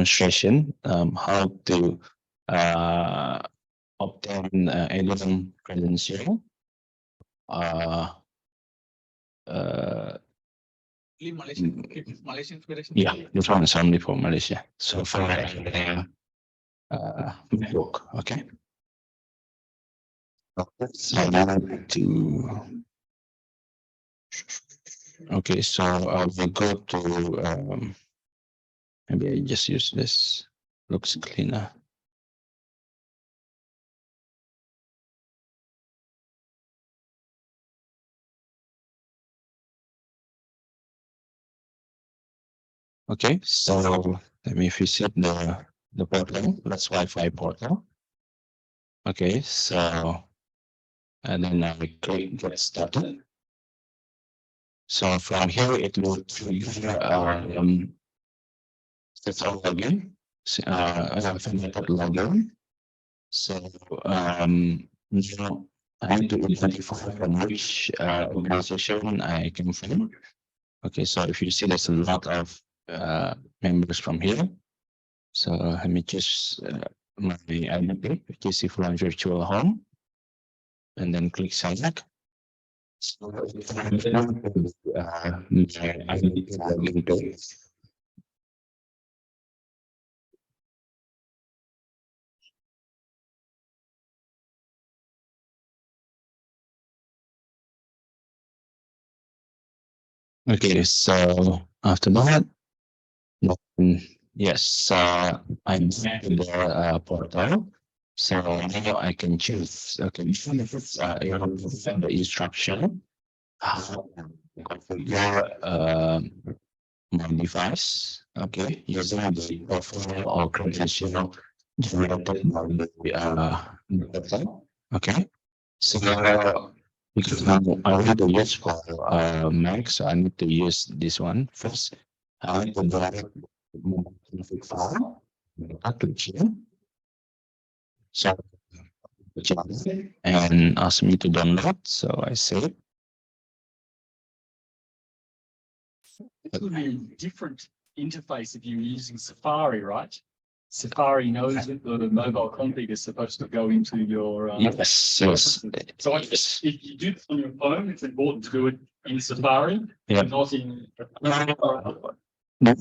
demonstration how to obtain alien credential. Malaysian yeah, this one is only for Malaysia. So for book, okay. So I want to. Okay, so I will go to maybe I just use this. Looks cleaner. Okay, so let me visit the portal. That's Wi-Fi portal. Okay, so and then I click get started. So from here it will trigger that's all login. Login. So now I need to identify from which organization I came from. Okay, so if you see there's a lot of members from here. So let me choose my identity, which is Ifran Virtual Home, and then click sign up. So if I my identity login page. Okay, so after that, yes, I'm back to the portal. So now I can choose. Okay, the instruction. How to configure my device. Okay, using the profile or credential generated by the portal. Okay, so because now I need to use for Mac, so I need to use this one first. I need to download the config file, package here. So and ask me to download. So I say it would be a different interface if you're using Safari, right? Safari knows that the mobile config is supposed to go into your. yes. So if you do this on your phone, it's important to do it in Safari, not in. I'm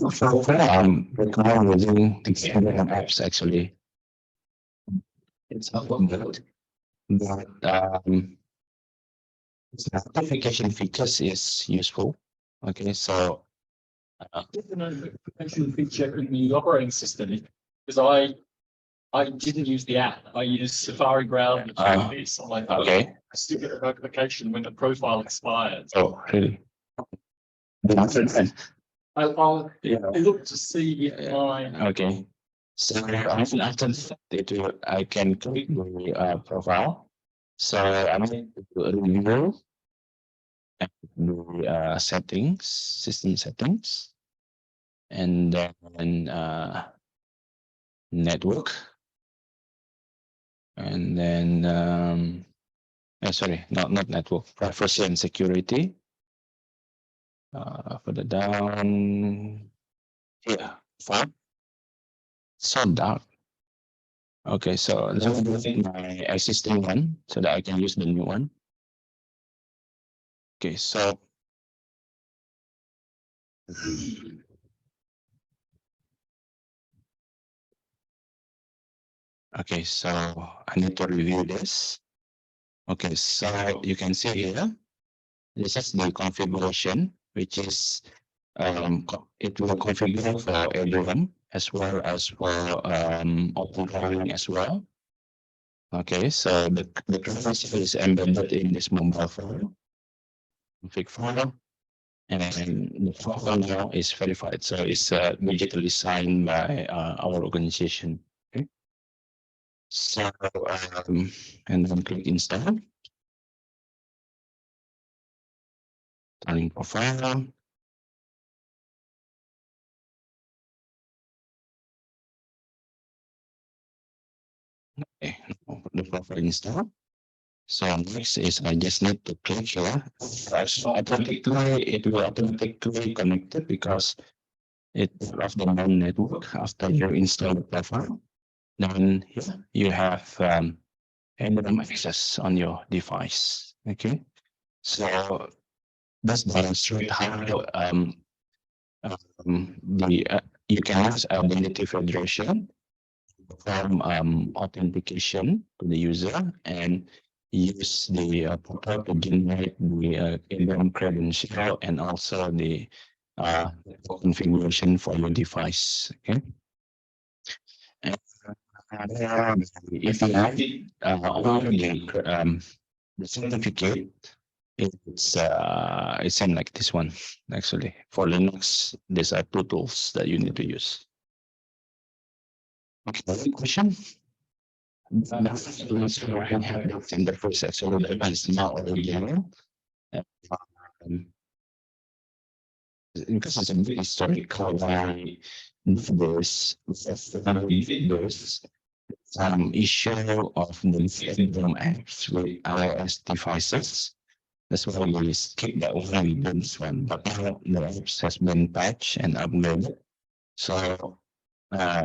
using the Instagram apps actually. It's not good, but the notification features is useful. Okay, so The notification feature in the operating system, because I didn't use the app. I used Safari browser to do this on my phone. okay. I still get a notification when the profile expires. Oh, really? I'll look to see if my. Okay. So after that, I can click the profile. So I need to review the settings, system settings, and then network, and then sorry, not network, privacy and security. Further down here, fine. So dark. Okay, so let me delete my existing one so that I can use the new one. Okay, so okay, so I need to review this. Okay, so you can see here, this is the configuration, which is it will configure for everyone as well as for offline as well. Okay, so the credential is embedded in this mobile phone, config file, and then the profile now is verified. So it's digitally signed by our organization. Okay. So and then click install. Turning profile. Okay, the profile install. So next is I just need to click here. So automatically it will automatically connected because it's of the main network. After you install the platform, then you have random access on your device. Okay, so let's demonstrate how you can use identity federation from authentication to the user and use the portal to generate the in credential and also the configuration for your device. Okay. And, if you have already the certificate, it's same like this one. Actually, for Linux, these are two tools that you need to use. Okay, question. Let's go ahead and have this in the process. So the is not original. Because it's a very historical there's some issue of the syndrome apps with iOS devices. That's why we skip that one, this one. But now the apps has been patched and upgraded. So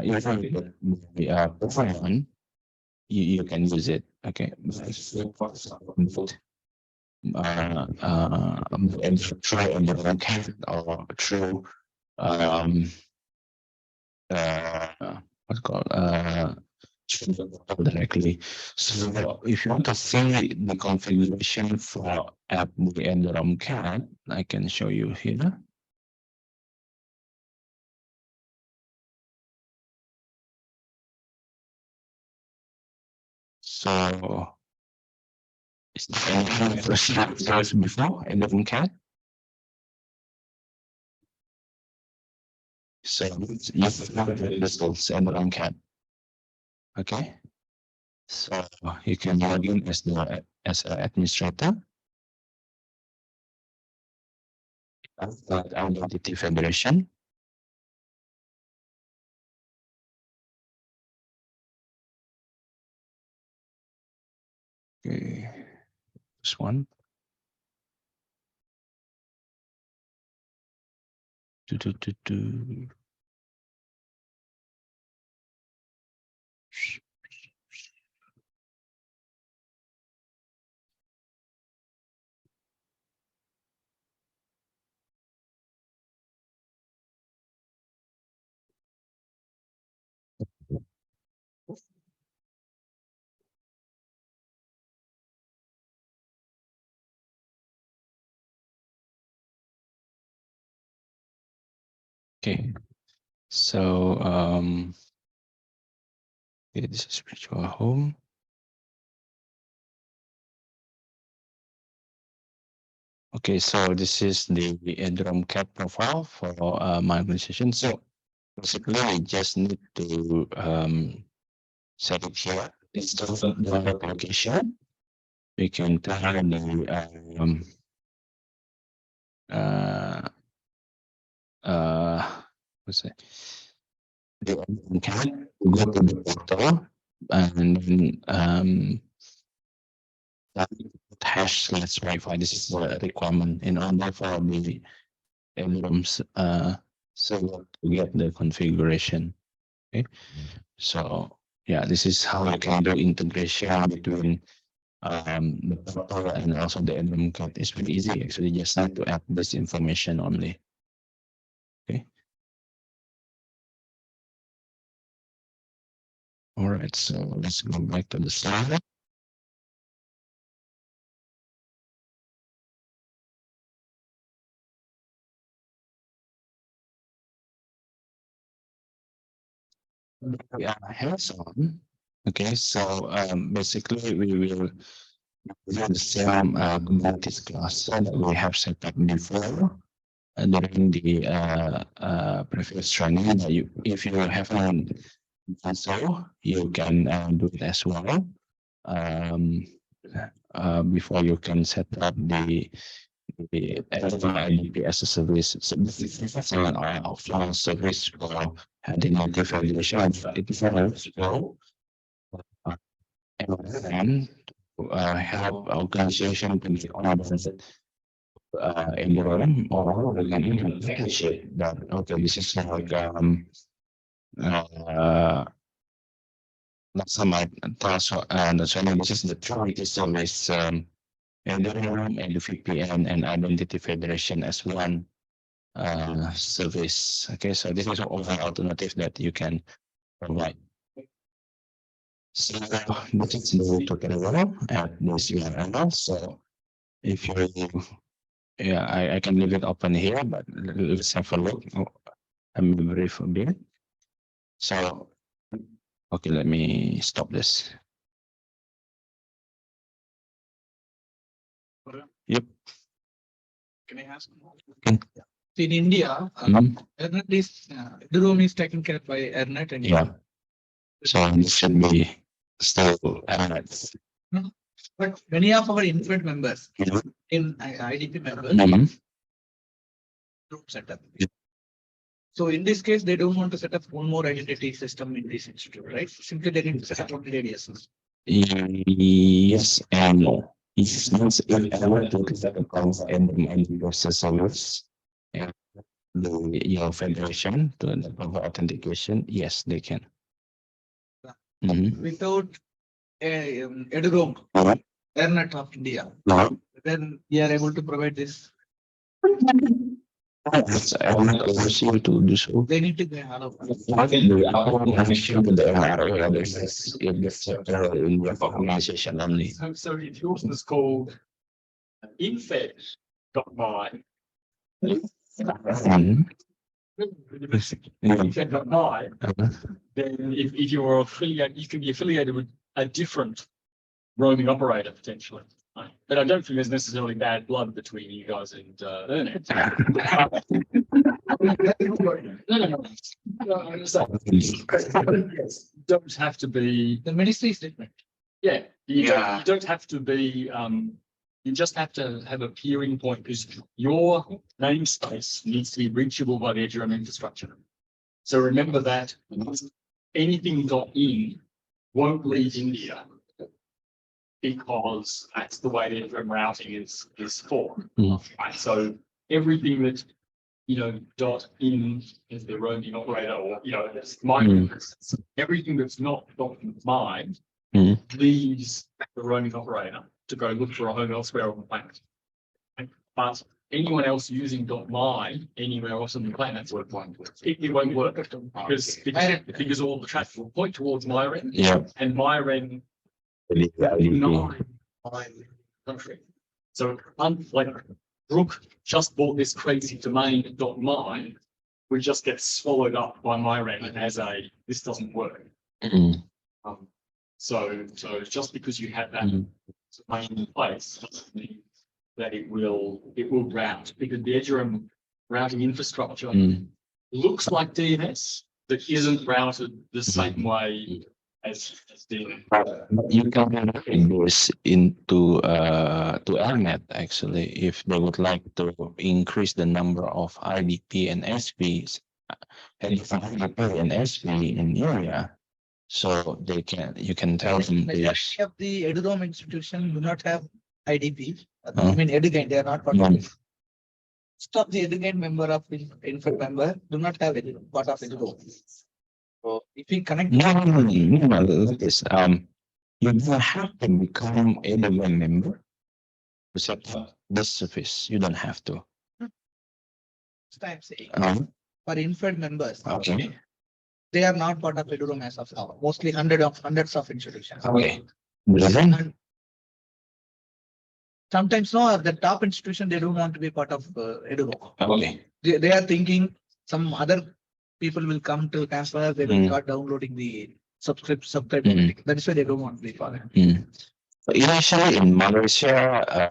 even the profile one, you can use it. Okay. And try on the account or through what's called directly. So if you want to see the configuration for app and ROM card, I can show you here. So is there any questions before and ROM card? So you have the results and ROM card. Okay. So you can log in as an administrator. Identity federation. Okay, this one. Okay, so okay, this is virtual home. Okay, so this is the ROM cat profile for my organization. So basically, I just need to set it here. Install the application. We can turn the what's it? The can go to the portal and then hash slash Wi-Fi. This is a requirement in order for the rooms server to get the configuration. Okay, so yeah, this is how you can do integration between the portal and also the room code. It's very easy actually. Just need to add this information only. Okay. All right, so let's go back to the slide. Yeah, hands-on. Okay, so basically we will use the same Kubernetes cluster that we have set up before during the previous training. That you, if you haven't done so, you can do it as well. Before you can set up the IDP as a service, so this is an offline service for identity validation. It is well, and help organization to be honest environment, or we can even package it that, okay, this is like, not some task, and so this is the priority service, environment and the VPN and identity federation as one service. Okay, so this is all the alternative that you can provide. So this is the way to get around at this URL. So if you, yeah, I can leave it open here, but let's have a look. Oh, I'm brief a bit. So, okay, let me stop this. Yep. Can I ask? In India, ERNET is the room is taken care by ERNET and Yeah. So it should be still but many of our infant members Mhm. in IDP members Mhm. don't set up. Yeah. So in this case, they don't want to set up one more identity system in this institute, right? Simply they need to set up only ADS. Yes and no. It means if I want to set a account and process service and your federation to provide authentication, yes, they can. Without EduRoam, ERNET of India, then we are able to provide this. I'm not overseeing to do so. They need to get all of I'm sure that there are others in the organization only. So if yours is called infed.my, Mhm. infed.my, then if you're affiliated, you can be affiliated with a different roaming operator potentially. Right? But I don't think there's necessarily bad blood between you guys and ERNET. Don't have to be. the ministry statement. Yeah, you don't have to be, you just have to have a peering point because your namespace needs to be reachable by the edge of your own infrastructure. So remember that anything .in won't leave India because that's the way the routing is for. Right? So everything that, .in is the roaming operator or, it's my, everything that's not .mine leaves the roaming operator to go look for a home elsewhere on the planet. But anyone else using .mine anywhere else on the planet, it won't work because all the traffic will point towards Myren. Yeah. And Myren country. So like Brooke just bought this crazy domain .mine, which just gets swallowed up by Myren as this doesn't work. So just because you have that domain in place doesn't mean that it will route, because the EduRoam routing infrastructure looks like DNS, but isn't routed the same way as DNS. You can invoice into to ERNET actually if they would like to increase the number of IDP and SPs and IDP and SP in area. So you can tell them Majority of the EduRoam institution do not have IDP. I mean EduGain, they are not part of it. Most of the EduGain member of infant member do not have any part of EduRoam. So if we connect, no, like this. You don't have to become a member to set up this service. You don't have to. I'm saying for infant members, Okay. they are not part of EduRoam as of now. Mostly hundreds of institutions. Okay. Then, sometimes no, the top institution they don't want to be part of EduRoam. okay. They are thinking some other people will come to campus, they will start downloading the subscribe. That is why they don't want to be part of it. Initially in Malaysia,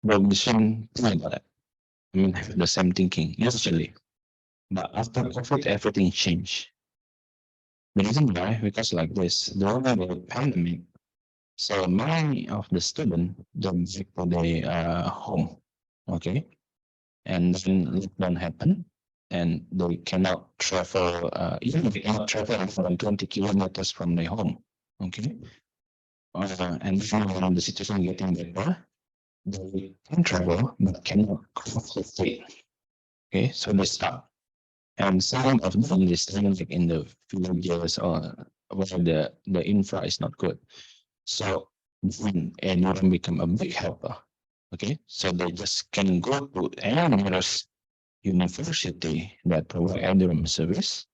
Robinson, I mean, the same thinking initially, but after COVID, everything changed. The reason why, because like this, during the pandemic, so many of the students don't back to the home, okay, and then lockdown happened, and they cannot travel, even if they cannot travel more than 20 kilometers from their home, okay, and then when the situation getting better, they can travel but cannot cross the state. Okay, so they stop. And some of them is staying like in the villages or where the infra is not good. So then anyone become a big helper. Okay, so they just can go to any nearest university that provide interim service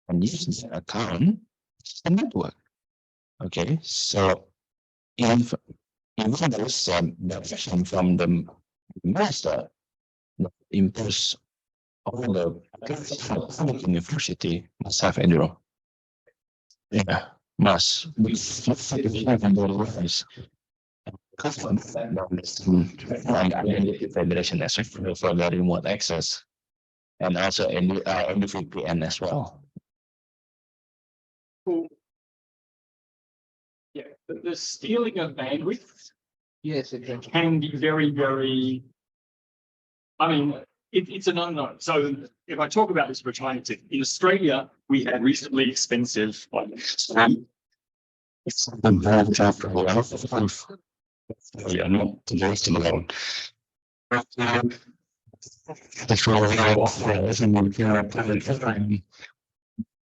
and use their account as a network. Okay, so if even those direction from the master that impose all the public university must have enroll. Yeah, must. We have enrollments. Custom and identity federation as well for the remote access and also NVPN as well. Cool. Yeah, the stealing of bandwidth Yes, exactly. can be very, very, I mean, it's an unknown. So if I talk about this for China, in Australia, we had reasonably expensive, like, It's the bad chapter of not to waste alone. That's why we are offering and we can plan.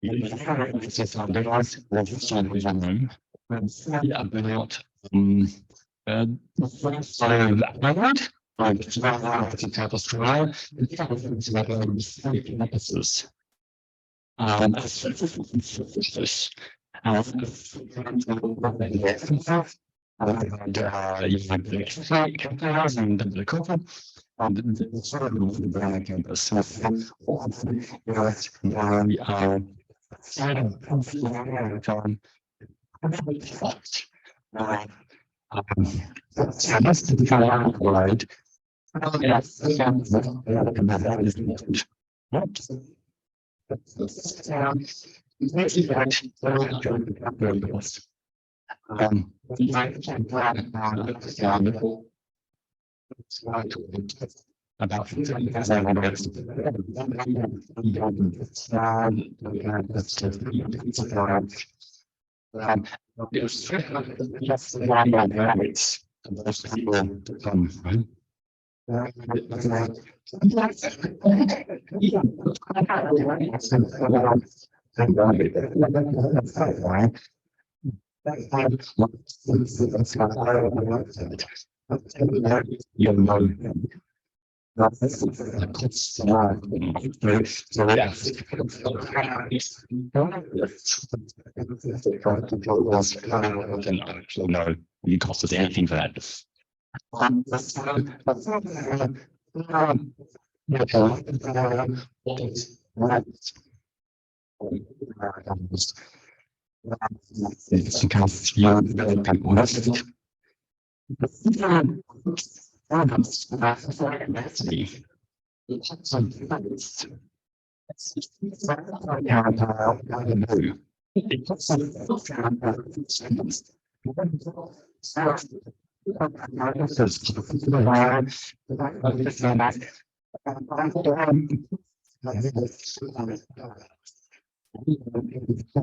It's just on the last level with them. About the first island. It's not the type of trial. It's like purposes. This. About no, you cost us anything for that.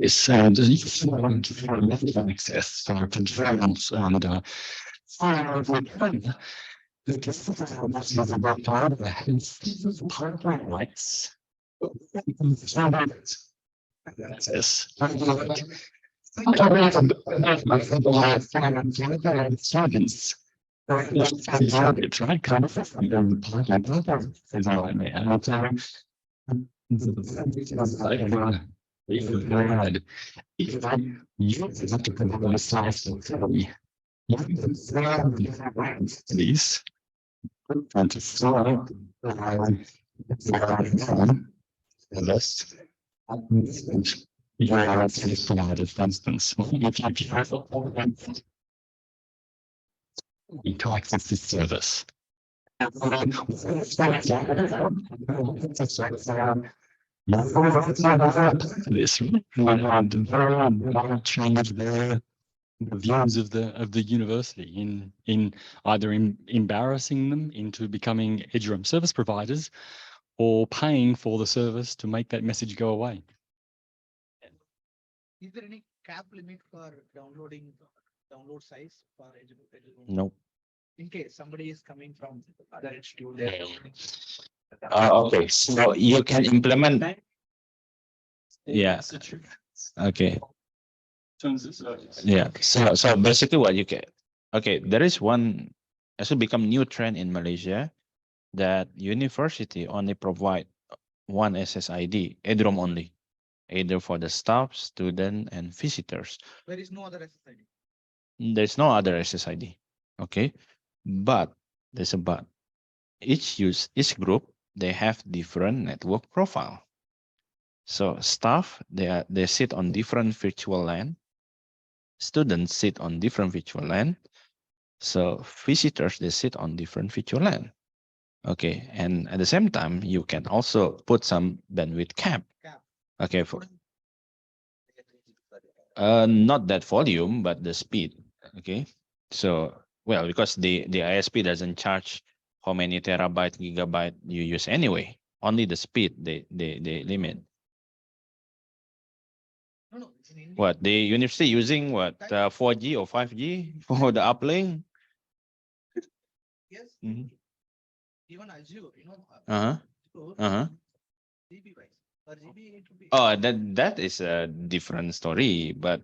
It's access for controls and lights. Sergeants. It's right, kind of. These and to follow the list. Yeah, it's provided, for instance. To access this service. This change the views of the university in either embarrassing them into becoming EduRoam service providers or paying for the service to make that message go away. Is there any cap limit for download size for EduRoam? Nope. In case somebody is coming from other institute, they're Okay, so you can implement. Yeah. Okay. Terms of service. Yeah. So basically, what you can. Okay, there is one. Actually, become new trend in Malaysia that university only provide one SSID, EDROM only, either for the staff, student, and visitors. there is no other SSID. There's no other SSID. Okay, but there's a but. Each group they have different network profile. So staff they sit on different virtual LAN. Students sit on different virtual LAN. So visitors they sit on different virtual LAN. Okay, and at the same time you can also put some bandwidth cap. Okay, for not that volume but the speed. Okay, so well because the ISP doesn't charge how many terabyte gigabyte you use anyway. Only the speed they limit. No, no. In India, What the university using what 4G or 5G for the uplink? yes, Mhm. even Azure, Uh-huh. Azure, Uh-huh. GB wise. For GB, it will be. Oh, that is a different story. But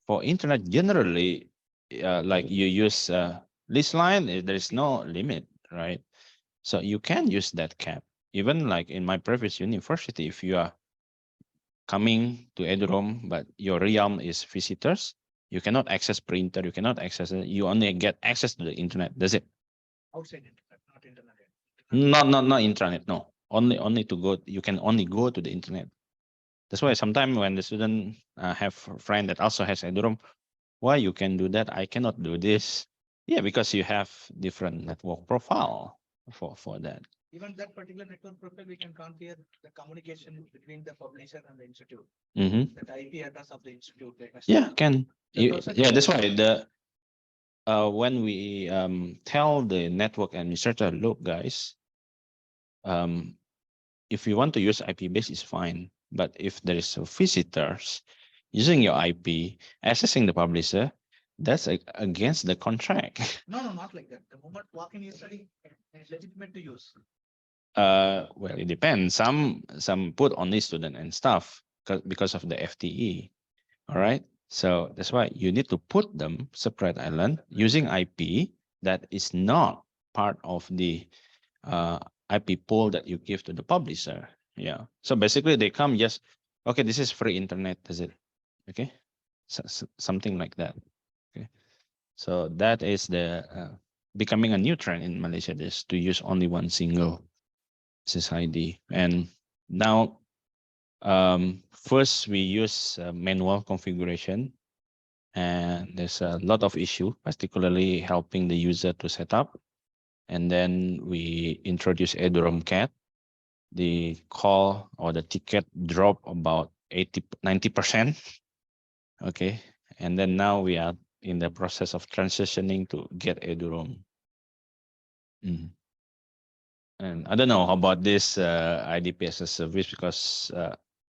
for internet generally, like you use this line, there is no limit, right? So you can use that cap. Even like in my previous university, if you are coming to EduRoam, but your realm is visitors, you cannot access printer, you cannot access it. You only get access to the internet. That's it. Outside internet, not internet. Not intranet. No, only to go. You can only go to the internet. That's why sometimes when the student have a friend that also has EduRoam, why you can do that? I cannot do this. Yeah, because you have different network profile for that. Even that particular network profile, we can configure the communication between the publisher and the institute. Mm-hmm. That IP address of the institute. Yeah, can. That also Yeah, that's why the when we tell the network administrator, look, guys, if you want to use IP base, is fine. But if there is a visitors using your IP, accessing the publisher, that's against the contract. No, no, not like that. The moment walk-in is study, it's legitimate to use. Well, it depends. Some put only student and staff because of the FTE. All right. So that's why you need to put them separate island using IP that is not part of the IP pool that you give to the publisher. Yeah. So basically they come just, okay, this is free internet. That's it. Okay. So something like that. Okay. So that is the becoming a new trend in Malaysia is to use only one single SSID. And now first we use manual configuration, and there's a lot of issue, particularly helping the user to set up. And then we introduce EduRoam CAT. The call or the ticket drop about 90%. Okay. And then now we are in the process of transitioning to get EduRoam. And I don't know about this IDP as a service because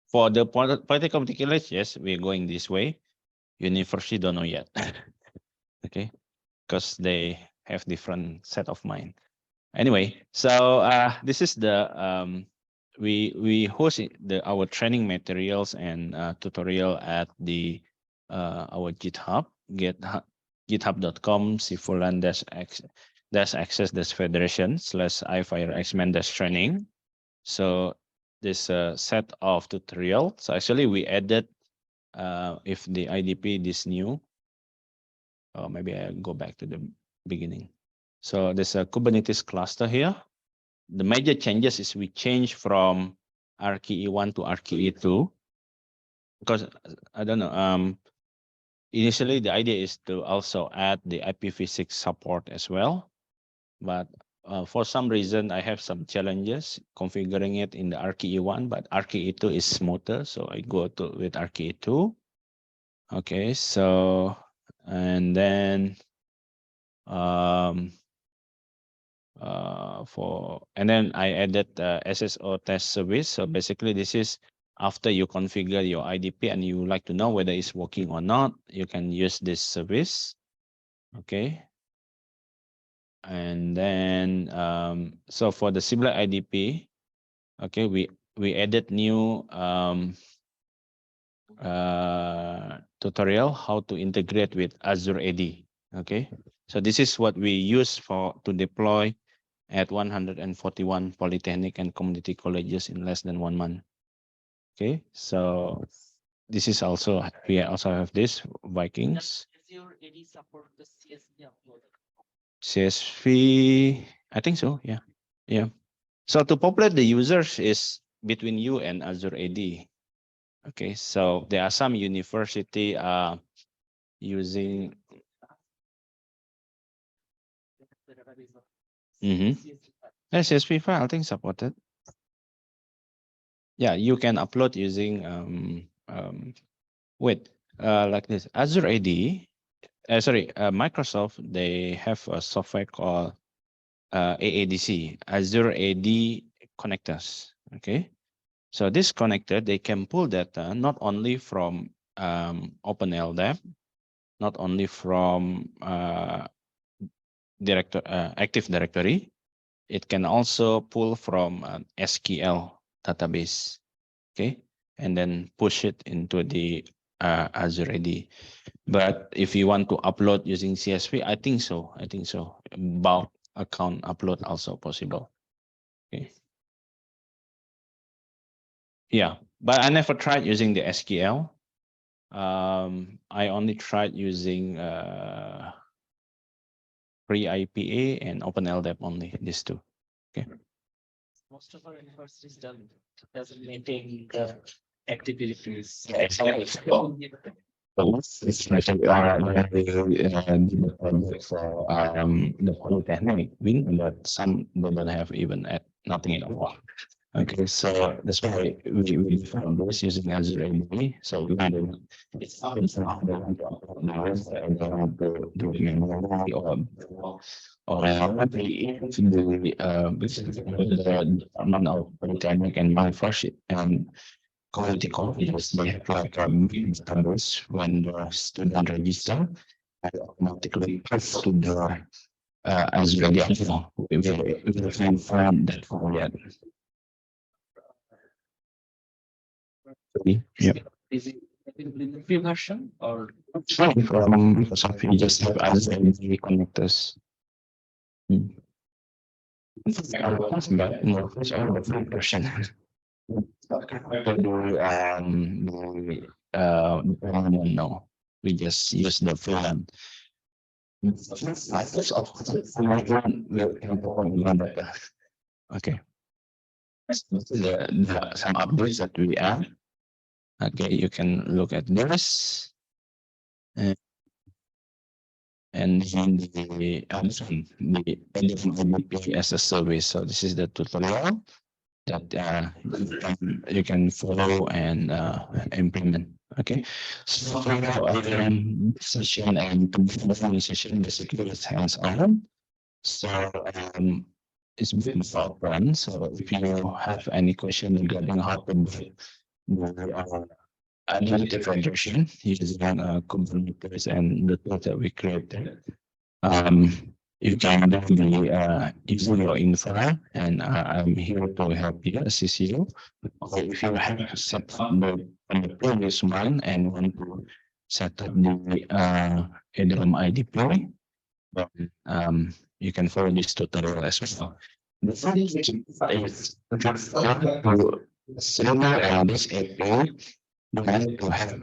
for the political particulars, yes, we're going this way. University don't know yet. Okay, because they have different set of mind. Anyway, so this is the we host our training materials and tutorial at the our GitHub github.com /access-federation/iFirexMAN-training. So this set of tutorials. So actually we added if the IDP this new. Oh, maybe I go back to the beginning. So there's a Kubernetes cluster here. The major changes is we change from RKE1 to RKE2 because I don't know. Initially, the idea is to also add the IPv6 support as well, but for some reason, I have some challenges configuring it in the RKE1, but RKE2 is smoother, so I go to with RKE2. Okay, so and then and then I added SSO test service. So basically this is after you configure your IDP and you like to know whether it's working or not, you can use this service. Okay. And then so for the similar IDP, okay, we added new tutorial how to integrate with Azure AD. Okay, so this is what we use to deploy at 141 polytechnic and community colleges in less than 1 month. Okay, so this is also, we also have this Vikings. Azure AD support the CSV upload? CSV, I think so. Yeah. Yeah. So to populate the users is between you and Azure AD. Okay. So there are some university using. CSV file, I think supported. Yeah, you can upload using like this Azure AD. Microsoft, they have a software called AADC, Azure AD connectors. Okay, so this connector, they can pull data not only from OpenLDAP, not only from Active Directory, it can also pull from an SQL database. Okay, and then push it into the Azure AD. But if you want to upload using CSV, I think so. Bulk account upload also possible. Okay. Yeah, but I never tried using the SQL. I only tried using pre-IPA and OpenLDAP only, these two. Okay. Most of our universities doesn't maintain the active directories. It's like for the polytechnic wing, but some don't have even nothing at all. Okay, so that's why we found this using Azure AD. So we do it's not now and they want to do it manually or if the Department of Polytechnic and Manufacturing and quality confidence, they have like numbers when the student register, I automatically pass to the Azure AD. We can find that for yet. Yeah. Is it in the version or? Sorry, from Microsoft, you just have Azure AD connectors. But no, it's all the free version. No, we just use the free one. Okay. Some updates that we add. Okay, you can look at this. And then the MVP as a service. So this is the tutorial that you can follow and implement. Okay, so session and the session basically is hands-on. So it's been about one. So if you have any question regarding how to do the analytic regression using Kubernetes and the tools that we created, you can do the using your info, and I'm here to help you, assist you. Or if you have set up the previous one and want to set up the ADM IDP, then you can follow this tutorial as well. The first is to similar this API, you have to have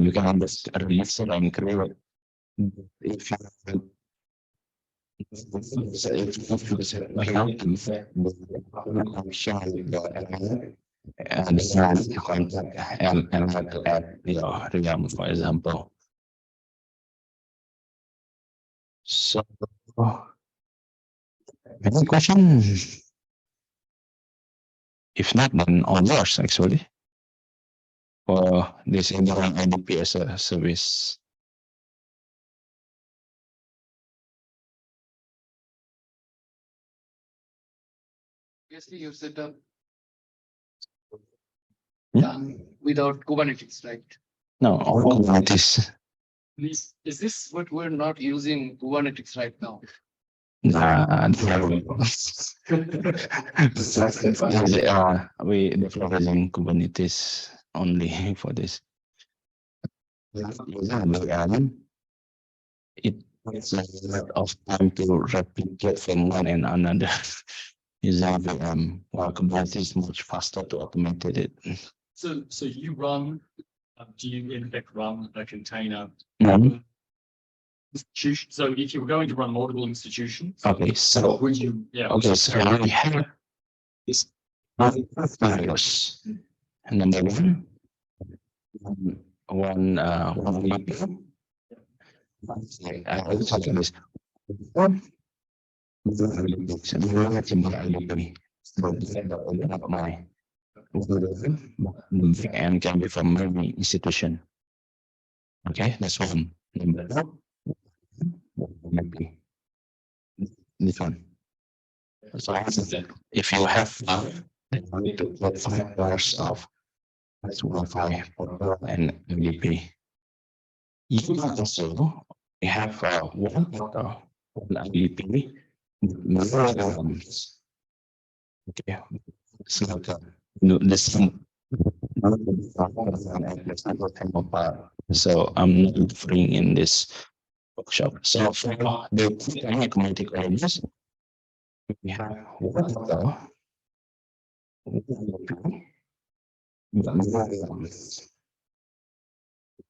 you can just release it and create if and you contact and how to add your realm, for example. So any questions? If not, then all yours actually for this Indorang IDP as a service. Obviously, you set up without Kubernetes, right? No, all Kubernetes. Is this But we're not using Kubernetes right now. Nah, we develop using Kubernetes only for this. It takes a lot of time to replicate from one and another. Using VM, while Kubernetes is much faster to automate it. so you run, do you in fact run a container Mhm. institution? So if you were going to run multiple institutions, Okay, so would you, yeah, okay, so we have this virus. Number one, one VP. I was talking this. One, my and can be from any institution. Okay, that's one. Number two, maybe this one. So if you have then you need to get 5 hours of that's Wi-Fi and MVP. You can also we have one portal, one MVP. Okay, it's like this. So I'm not offering in this workshop. So for the community colleges, we have one portal.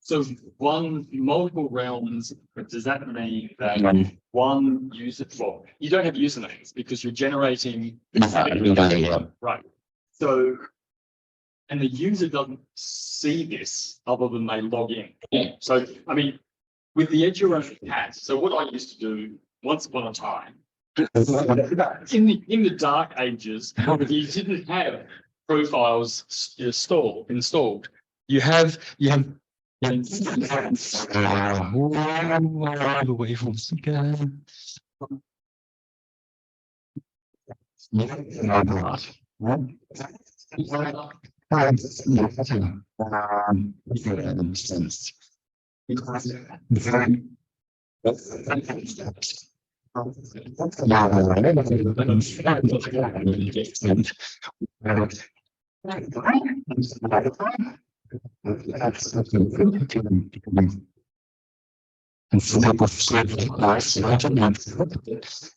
so one multiple rounds, does that mean that One. one user, well, you don't have usernames because you're generating. Right. So, and the user doesn't see this other than they log in. So, I mean, with the edge around hat, so what I used to do once upon a time, in the dark ages, you didn't have profiles installed. You have Away from instead of sleeping nice, service,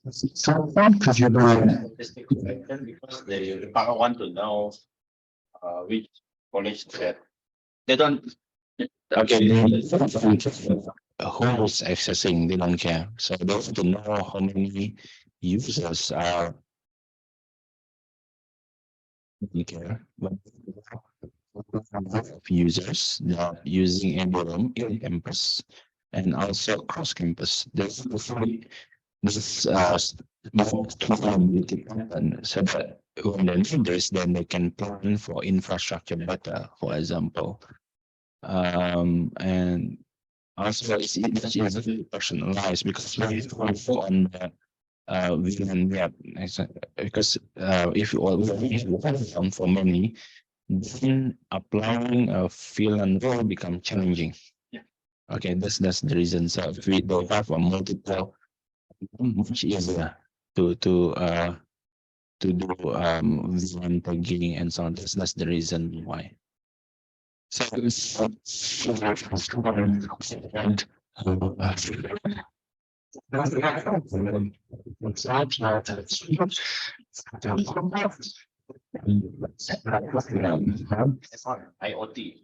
for instance. Because you're because they want to know which college that they don't. okay, who's accessing, they don't care. So they want to know how many users are care. Users that are using Ethereum in campus and also cross campus. There's this and so that when they need this, then they can plan for infrastructure better, for example. And also it's personalized because we on the because if you already have for many, then applying a fill and roll become challenging. Yeah. Okay, that's the reason. So if we don't have a multiple, much easier to do one tagging and so on. That's the reason why. So IoT.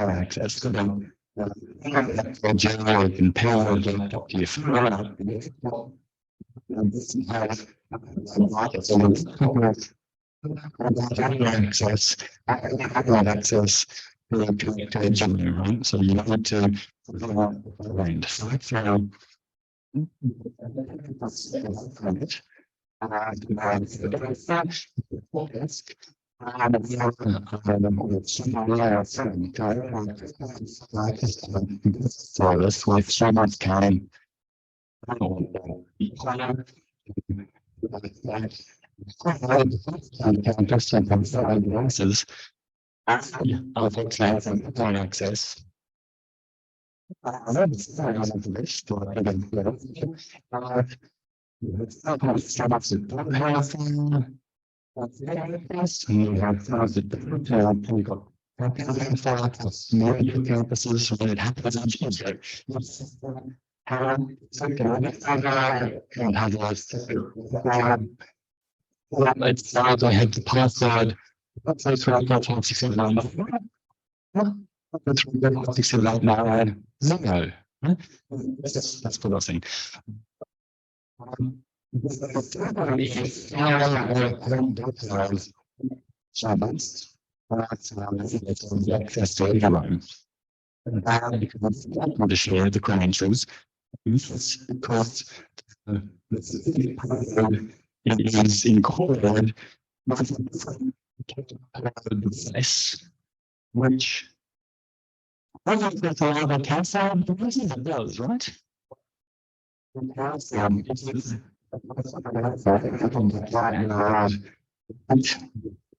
access right? So you need to find so that's with so much time. Devices. Access. Campuses when it happens in Tuesday. It's not I had the password. Let's say it's right now 679. That's zero. That's what I was saying. Access to everyone. Want to share the credentials because it is incorporated device which that's a lot of cancer it does, right?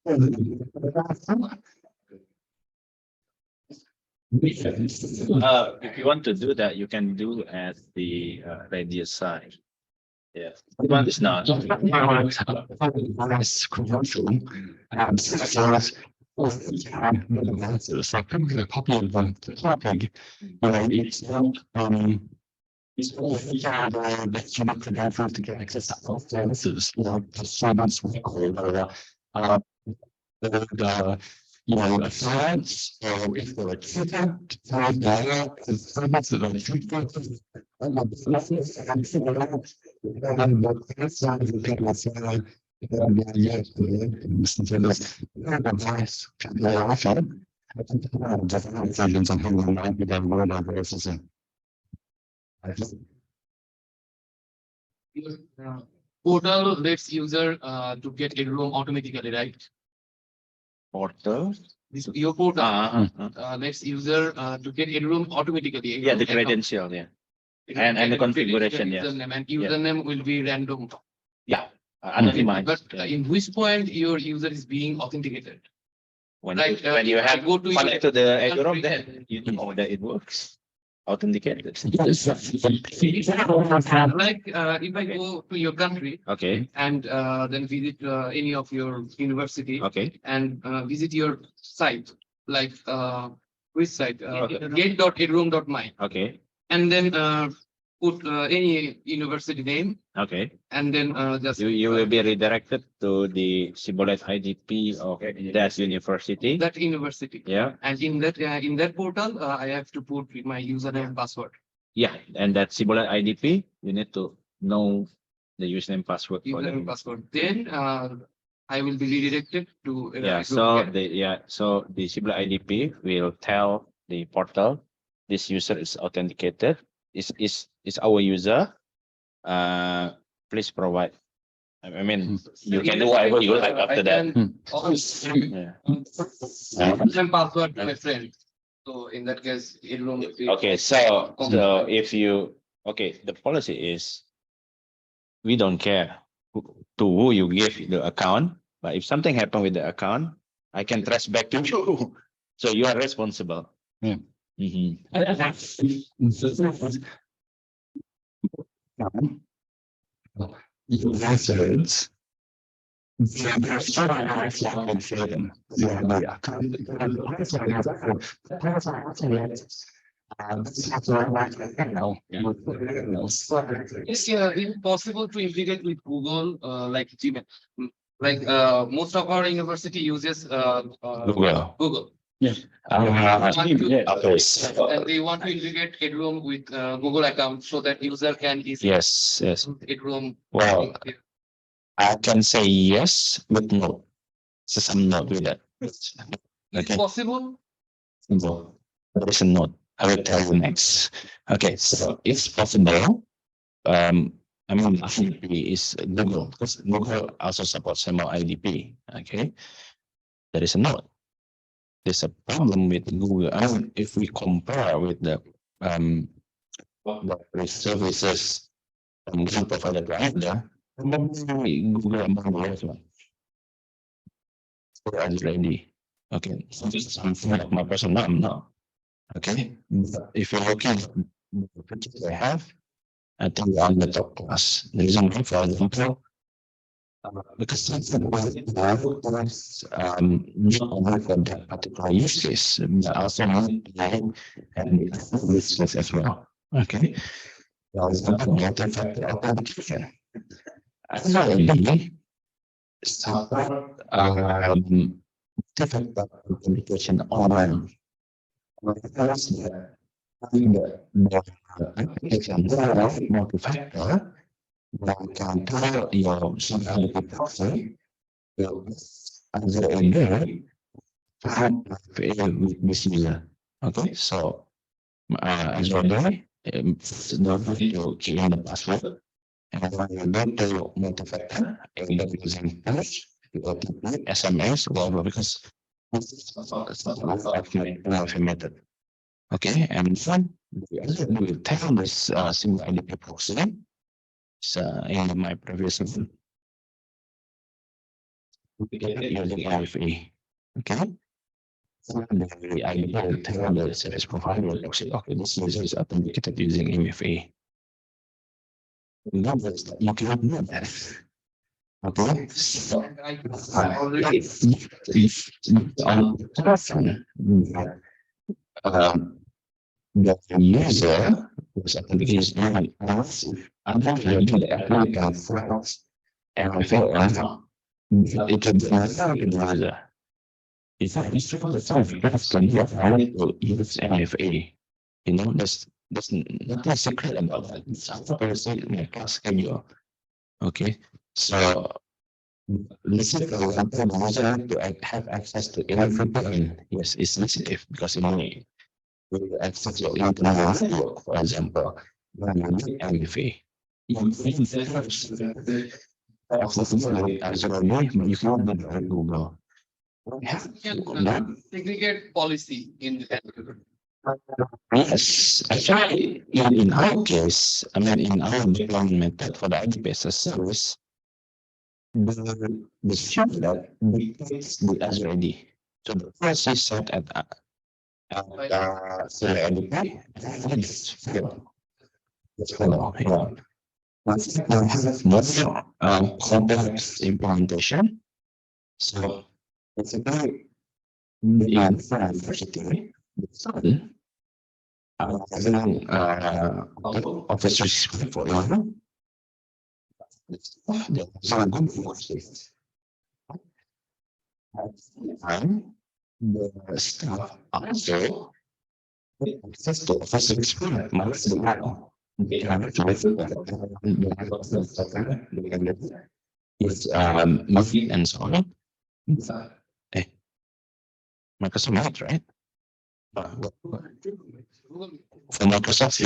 If you want to do that, you can do at the radius side. Yeah, this one is not. It's that you need to have to get access to all services, the students we call the science, or if they're a tutor, to find out the students that are tutor. Portal lets user to get a room automatically, right? Portal. This your portal Uh-huh. lets user to get a room automatically. Yeah, the credential, yeah. And the configuration, yes. Username and username will be random. Yeah, anonymized. But in which point your user is being authenticated? When Like, when you if I have go to connect to the Azure, country- then you know that it works. Authenticated. Like, if I go to your country Okay, and then visit any of your university okay. and visit your site, like which site? Okay. Gate.edroom.my, Okay, and then put any university name, okay. and then just You will be redirected to the Sibolite IDP of that university. that university. Yeah, And in that portal, I have to put my username and password. yeah. And that Sibolite IDP, you need to know the username password for Username and that. password. Then I will be redirected to Yeah, so the Sibolite IDP will tell the portal this user is authenticated, is our user. Please provide. I mean, you can do whatever you like after that. Yeah. Username password to my friend. So in that case, it will. Okay, so if you, okay, the policy is we don't care to who you give the account, but if something happened with the account, I can trace back to you. So you are responsible. Yeah. Mhm. Methods. It's possible to integrate with Google, like Gmail. Like most of our university uses Google. Google. Okay. And they want to integrate Headroom with Google account so that user can easily Yes, yes. Headroom. Well, I can say yes, but no. Since I'm not with that. Is it Okay. possible? No, there is a note. I will tell you next. Okay, so it's possible. I mean, IDP is Google because Google also supports SML IDP. Okay, there is a note. There's a problem with Google. I mean, if we compare with the services Google provided right there, Google among the other one. So I'm ready. Okay, so this is like my personal name now. Okay, but if you're looking at the pictures I have, I think we're on the top class. The reason why, for example, because something was not only for that particular use case, but also and this case as well. Okay. For example, multi-factor authentication. Actually, support multi-factor authentication online. The application multi-factor that can tell your somebody proxy under a day with this user. Okay, so as your day, don't need to key in the password. And when you go to multi-factor, end up using push, OTP, SMS, whatever, because it's a method. Okay, and then we will tell this single ID proxy in my previous one. using MFA. Okay. So I will tell the service provider, okay, this user is authenticated using MFA. Numbers, you cannot know that. Okay. So, if on person, the user was authenticated unless under the applicant files MFA or not, it can be the user. In fact, it's for the time that's can be applied to use MFA. You know, that's nothing secret about that. It's person in a class schedule. Okay, so let's say for example, the user to have access to everything. Yes, it's sensitive because it may access your internet network, for example, when you need MFA. You can access it as well, but you cannot do it on Google. Segregate policy in the Yes, actually, in our case, I mean, in our deployment method for the IDP as a service, the servlet dictates the Azure ID. So the first is set at server IDP, and it's fail. It's fail, yeah. Once you have more complex implementation, so it's a very demand for diversity. Then, Office 365 there's a good forces. And the staff also access to Office 365 months the model. They have to with is movie and so on. Microsoft Mac, right? For Microsoft, the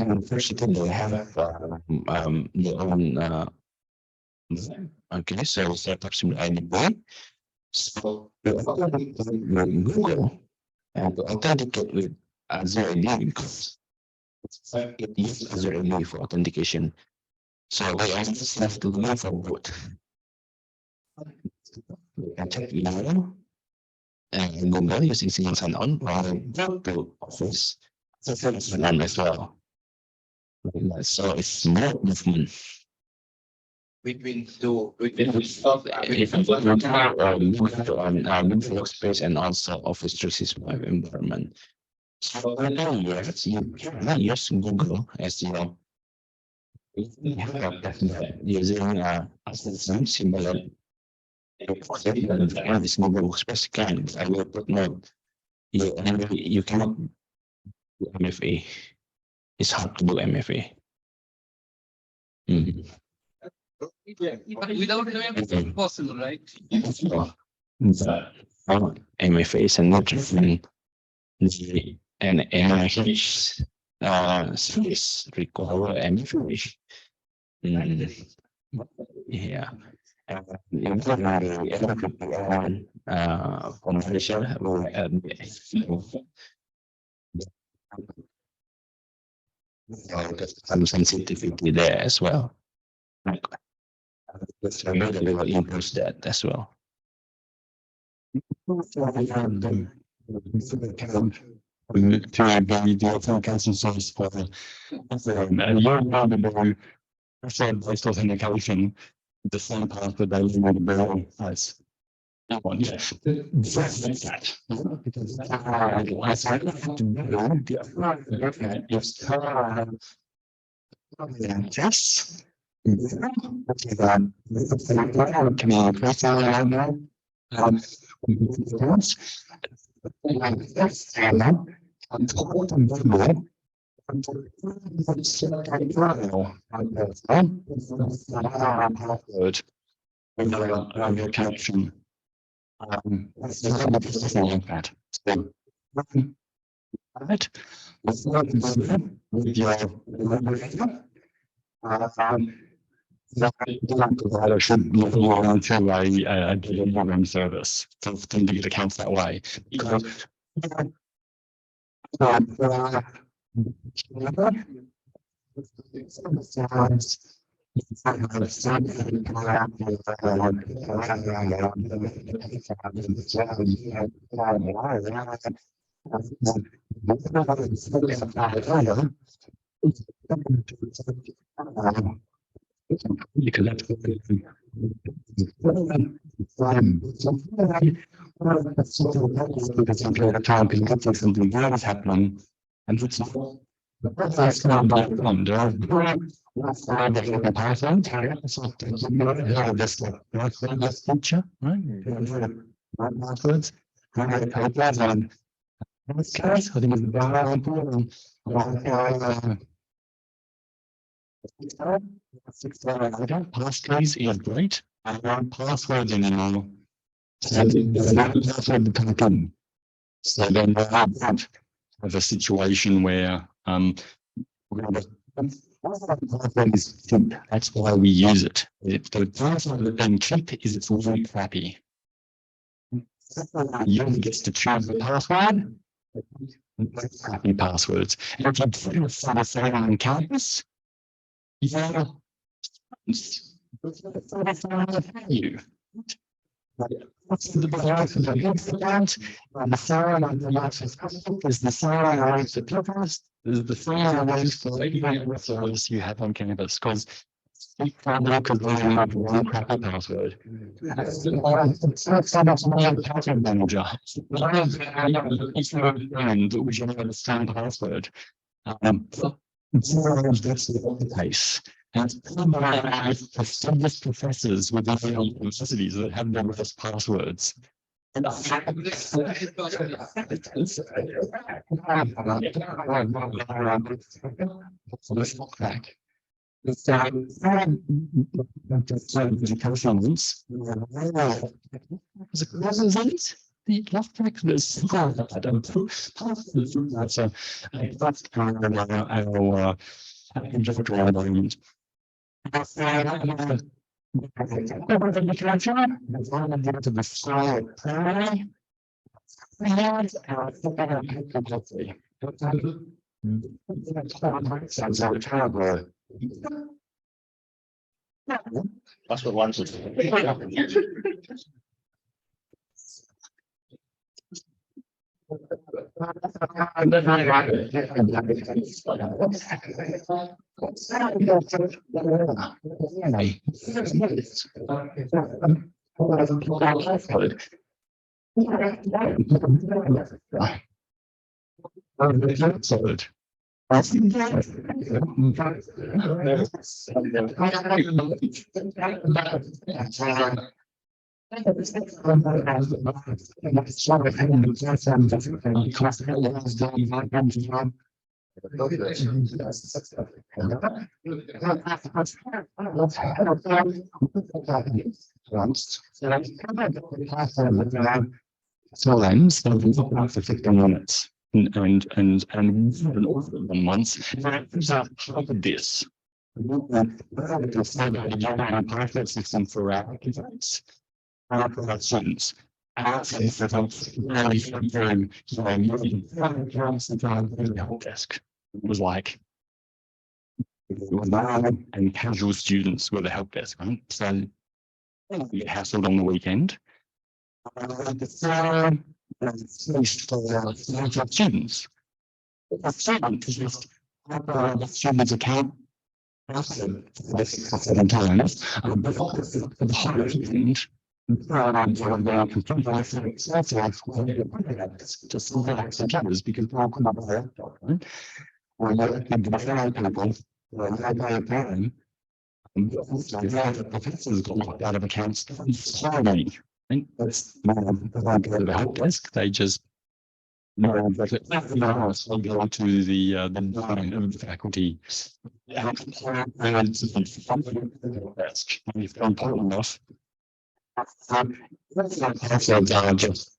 university they have their own okay, so startups with IDP. So Google and to authenticate with Azure ID because it uses Azure ID for authentication. So we just have to go for both. We can check email and Google using single sign-on or go to Office sign-on as well. So it's more movement. Between two, If you go on Google Workspace and also Office 365 environment. So yes, you cannot use Google as your using assistant similar this Google Workspace can I will put note you cannot do MFA. It's hard to do MFA. without doing it's possible, right? MFA is a not different and NIH space require MFA. Yeah. Conversation some sensitivity there as well. The server will improve that as well. To be the authentication service for and you're not the based authentication, the same path that I need to build as because last I have to do just connection. That's that. Right? With your Provider should look more into a data service to get accounts that way. Because because that's time because something bad is happening and it's that's not under this feature, right? Passwords. I think it's very important. Passkeys is great. I want passwords anymore. So password become. So then we have a situation where that's why we use it. The password of being cheap is it's really crappy. You gets to choose the password. Crappy passwords. And if you put it on campus, yeah, you. What's the balance of the account? The salary on the access is the salary on the purpose, is the salary for any service you have on campus, because you can't look at one crappy password. It's not so much more of a password manager. And we should understand the password. That's the case. And prestigious professors within the universities that have their worst passwords. And back. The left track was I don't know. That's that's kind of our environment. Password one. Solid. So lens, so we look after 15 minutes and an order them once. There's a part of this. The pilot system for our events, our students. Help desk. It was like and casual students were the help desk, right? So we get hassled on the weekend. Students. The students account. The whole weekend. Just because we're all come up with a laptop, right? Or the professors got locked out of accounts. Sorry. That's the help desk. They just go to the faculty. If they're important enough. Passwords are just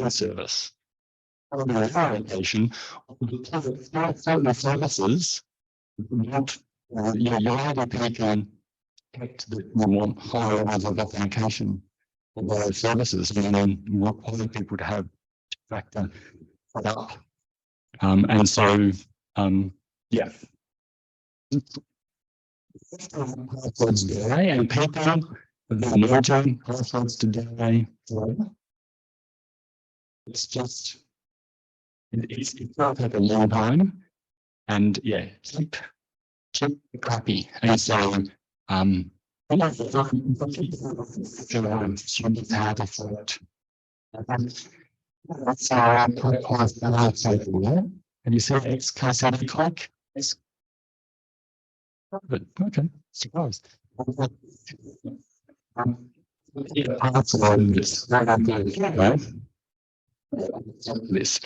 Service. Allocation services. Your IDP can get to the higher levels of authentication of those services, and then require people to have factor that up. And so, yeah. Passwords today, and people are merging passwords today. It's just, it's not take a long time, and yeah, keep copy. And so, that's our podcast. And you say X class out of click? It's good. Okay. Surprise. This. Right? This.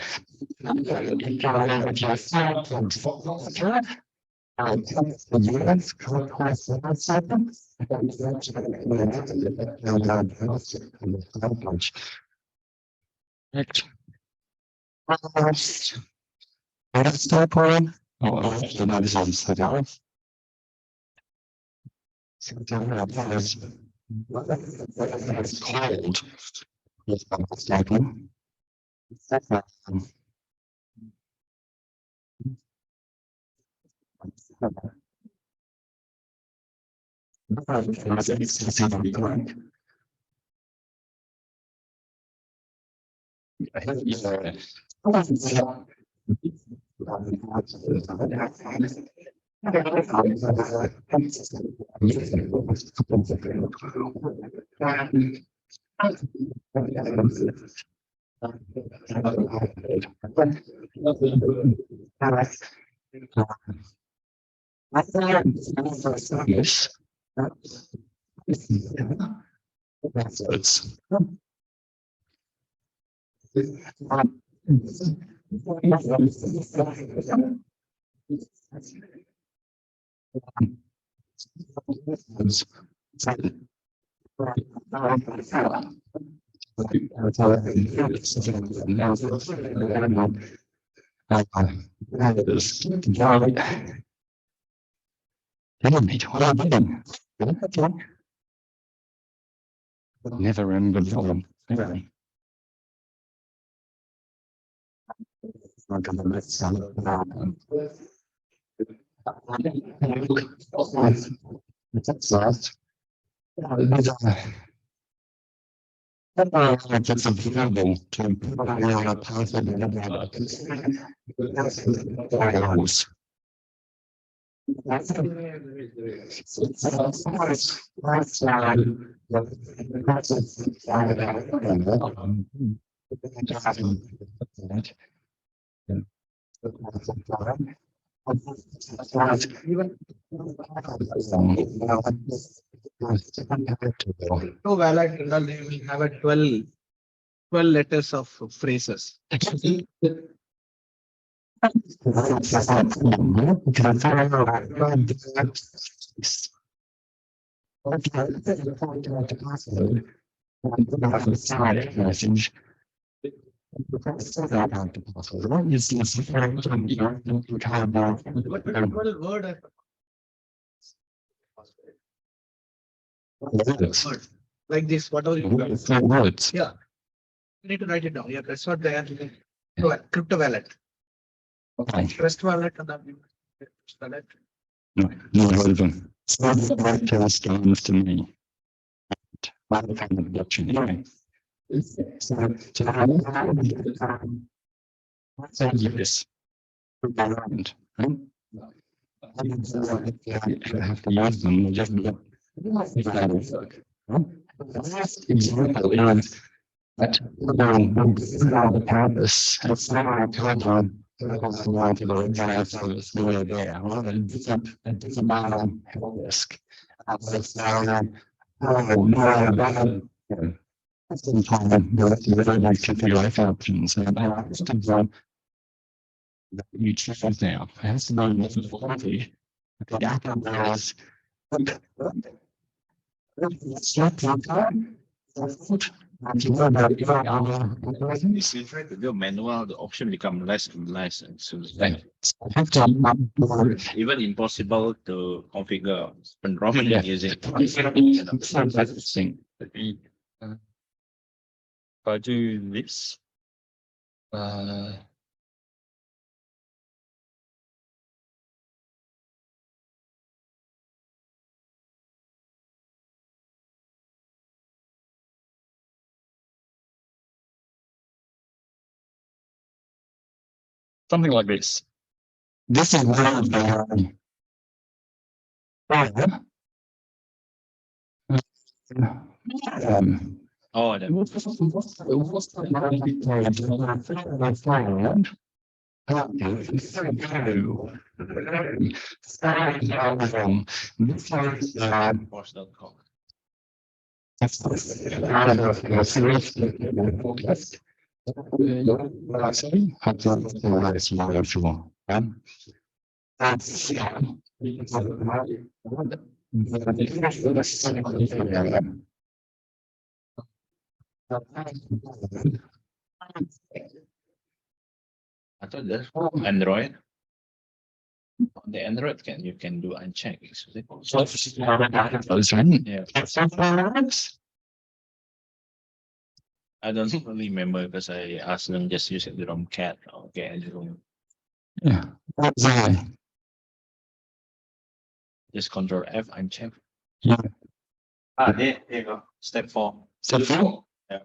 Stop on. Oh, no, this is the down. It's cold. Yes, I'm Yes. It's never remember the problem. Anyway. That's last. That's available to No valid and all, they will have a 12 letters of phrases. Message. What 12 word? Like this, whatever you Words. Yeah. You need to write it down. Yeah, that's what they are. Crypto wallet. Okay. Trust wallet and then wallet. No, not heard of them. So the stones to me. By the time of blockchain. Anyway. So yes. Around. I have to use them. Just last example is that the purpose. It's not a program. Sometimes you don't like to figure out options and I understand that you choose now. I have to know what is quality. The outcome was If you try to do manual, the option become less and less, and so it's even impossible to configure environment using. If I do this. Something like this. This is very Oh, the course.com. I thought that's Android. On the Android you can do uncheck. Yeah. I don't really remember because I asked them just use it the ROM cat. Okay, I just Control F uncheck. Yeah. There you go. Step 4. Step 4? Yeah.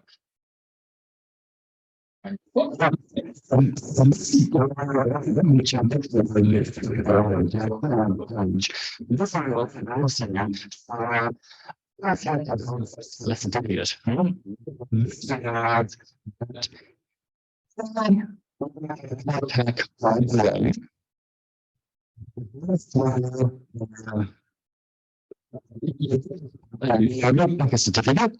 Like a certificate.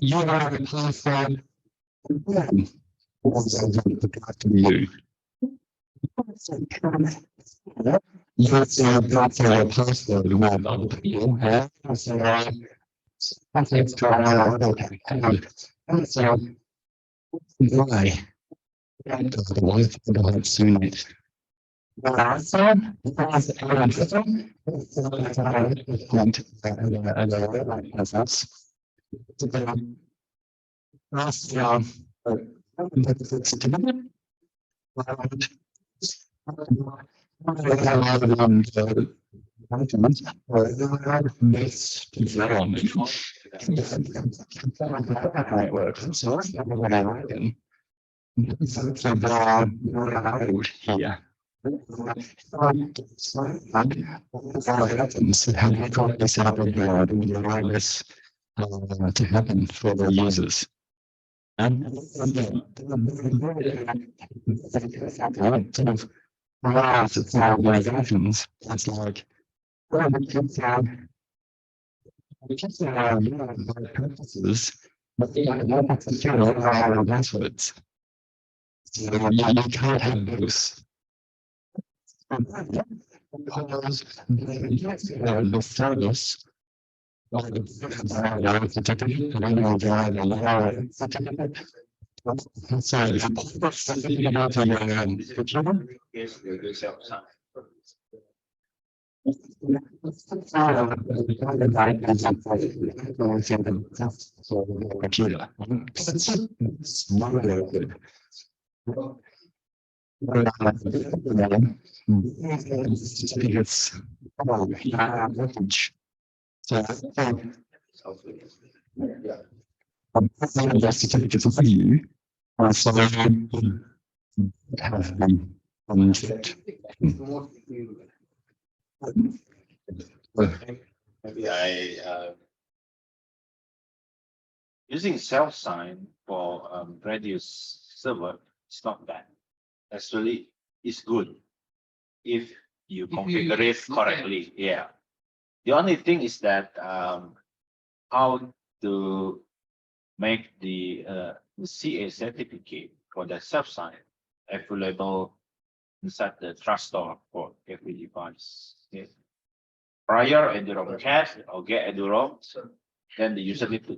You are a password. You. You have to got a password with other people. Why? Otherwise, I don't soon it. Here. To happen for the users. Organizations, it's like purposes, but they are not secure passwords. So you can't have those. Because the service certificates for you. So have been unchecked. Maybe using self-sign for Radius server, it's not bad. Actually, it's good if you configure it correctly. Yeah. The only thing is that how to make the CA certificate for the subsite available inside the trust store for every device. Okay. Prior Eduroam cache or get Eduroam, then the user need to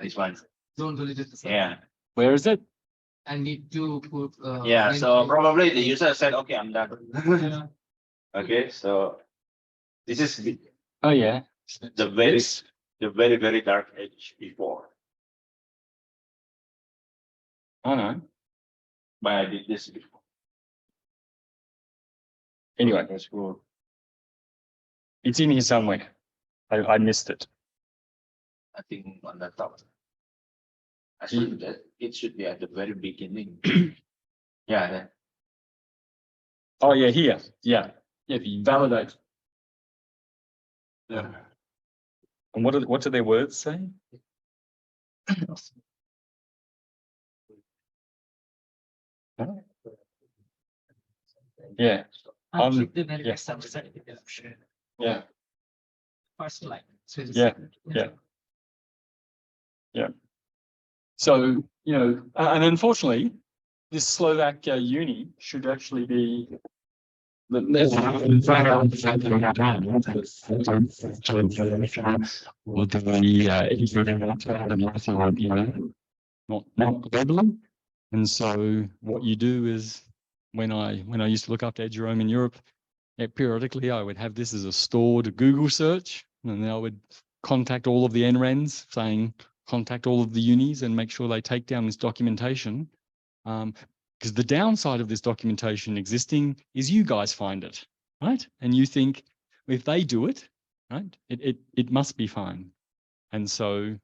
this one. Don't delete it. Yeah. Where is it? I need to put. Yeah. link So to- probably the user said, okay, I'm done. Okay. So this is Oh, yeah. the very dark age before. I know. But I did this before. Anyway, That's cool. it's in here somewhere. I missed it. I think on the top. I think that it should be at the very beginning. Yeah. Then. Oh, yeah, here. Yeah. Yeah, the validate. Yeah. And what do their words say? Yeah. Yeah. First line. Yeah. Yeah. So, and unfortunately, this Slovak uni should actually be. Not globally. And so what you do is when I used to look after Eduroam in Europe, periodically I would have this as a stored Google search, and then I would contact all of the NRENs saying, contact all of the unis and make sure they take down this documentation. Because the downside of this documentation existing is you guys find it, right? And you think if they do it, right, it must be fine. And so,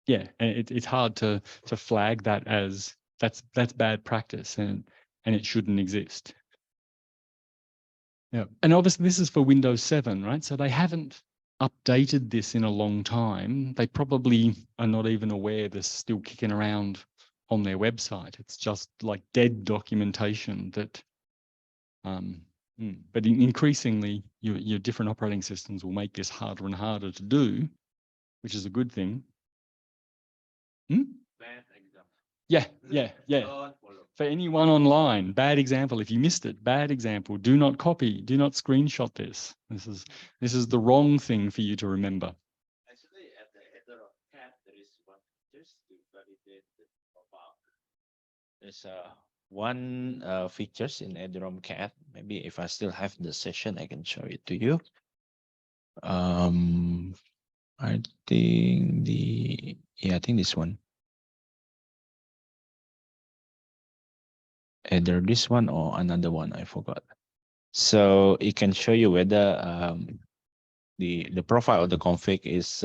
yeah, it's hard to flag that as that's bad practice and it shouldn't exist. Yeah, and obviously this is for Windows 7, right? So they haven't updated this in a long time. They probably are not even aware this is still kicking around on their website. It's just like dead documentation that, but increasingly your different operating systems will make this harder and harder to do, which is a good thing. Yeah. For anyone online, bad example. If you missed it, bad example. Do not copy. Do not screenshot this. This is the wrong thing for you to remember. Actually, at the header of cat, there is one just to validate the profile. There's one features in Eduroam cat. Maybe if I still have the session, I can show it to you. I think I think this one. Either this one or another one, I forgot. So it can show you whether the profile of the config is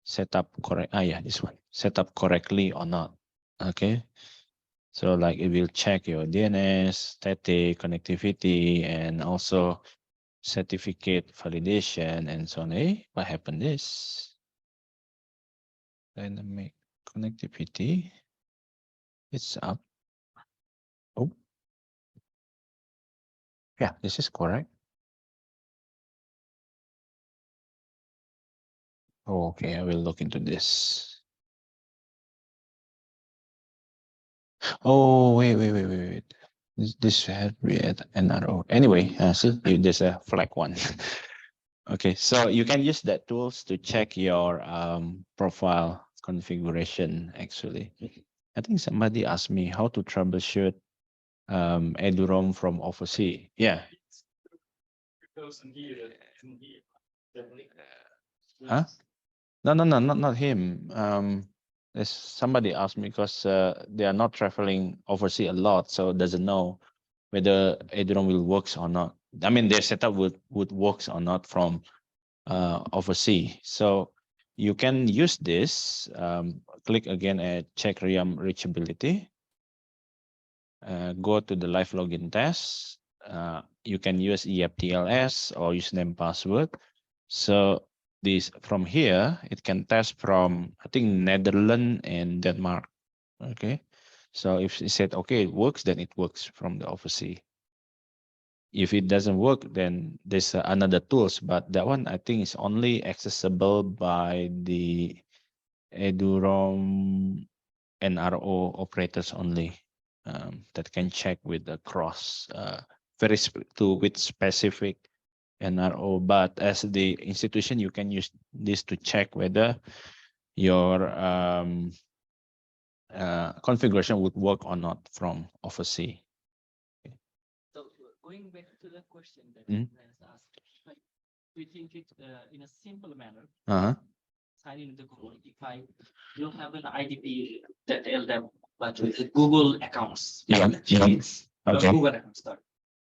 set up correct. Yeah, this one set up correctly or not. Okay. So like it will check your DNS, static, connectivity, and also certificate validation and so on. What happened is dynamic connectivity. It's up. Oh, yeah, this is correct. Oh, okay, I will look into this. Oh, wait. This had to be at NRO. Anyway, see, there's a flag one. Okay, so you can use that tools to check your profile configuration. Actually, I think somebody asked me how to troubleshoot Eduroam from overseas. Yeah. Huh? No, not him. There's somebody asked me because they are not traveling overseas a lot, so doesn't know whether Eduroam will works or not. I mean, their setup would works or not from overseas. So you can use this. Click again at check RAM reachability. Go to the live login test. You can use EFTLS or username password. So this from here, it can test from, I think, Netherlands and Denmark. Okay. So if it said, okay, it works, then it works from the overseas. if it doesn't work, then there's another tools, but that one I think is only accessible by the eduroam NRO operators only, that can check with the cross with specific NRO. But as the institution, you can use this to check whether your configuration would work or not from overseas. So going back to the question that Mhm. Lance asked, like, we think it in a simple manner, Uh-huh. sign in the Google. If I don't have an IDP that tell them, but with the Google accounts, Yeah, Gmails, okay. Google accounts, sorry,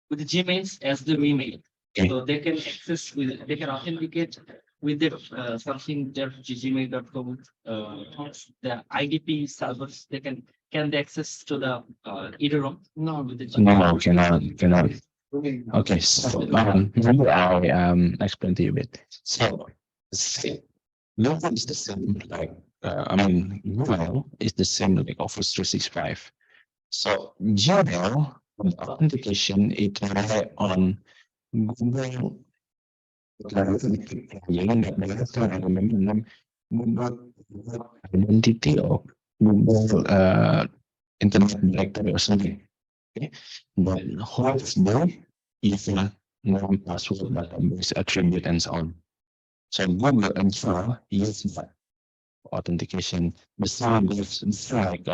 with the Gmails as the email, Okay. so they can access with, they can authenticate with their something their gmail.com the IDP servers. They can they access to the eduroam? No, with the No, cannot. Okay, so maybe I explain to you a bit. So see, Google is the same like I mean Google is the same like Office 365. So Gmail with authentication it rely on Google Google identity or Google internet directory or something. Okay, but hopefully if known password database attribute and so on. So Google and Google use that authentication. The same goes like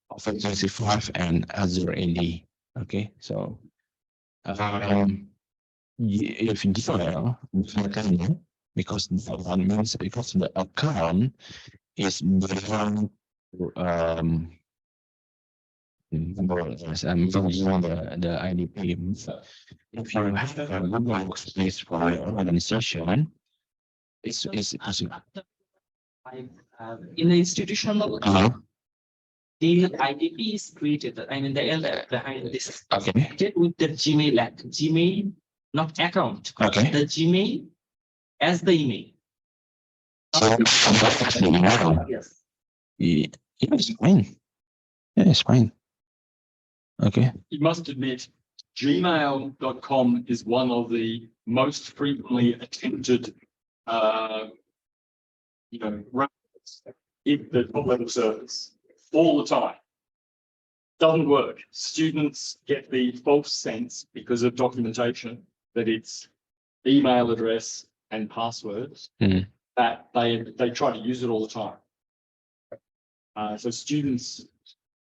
Office 365 and Azure AD. Okay, so if Gmail, because that one means because the account is belong to I'm using the IDP. If you have a Google Workspace for your organization, it's possible. In the institutional, Uh-huh. the IDP is created. I mean, the L behind this is Okay. created with the Gmail Gmail, not account. Okay. The Gmail as the email. So that's the email. Yes. Yeah, it's fine. Yeah, it's fine. Okay. You must admit, gmail.com is one of the most frequently attempted, in the top level service all the time. Doesn't work. Students get the false sense because of documentation that it's email address and passwords Mhm. that they try to use it all the time. So students.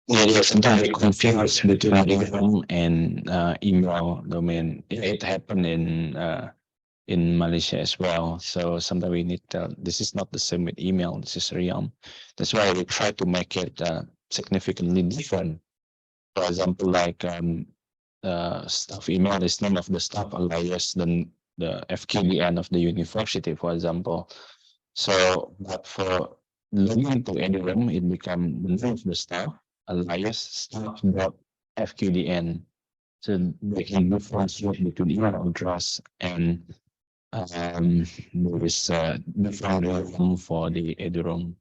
Yeah, sometimes they confuse between email and email domain. It happened in Malaysia as well. So sometimes we need this is not the same with email. This is Realm. That's why we try to make it significantly different. For example, like staff email is name of the staff alias than the FQDN of the university, for example. So, but for logging to eduroam, it become the name of the staff alias staff.fqdn. So they can differentiate between email address and there is different room for the eduroam.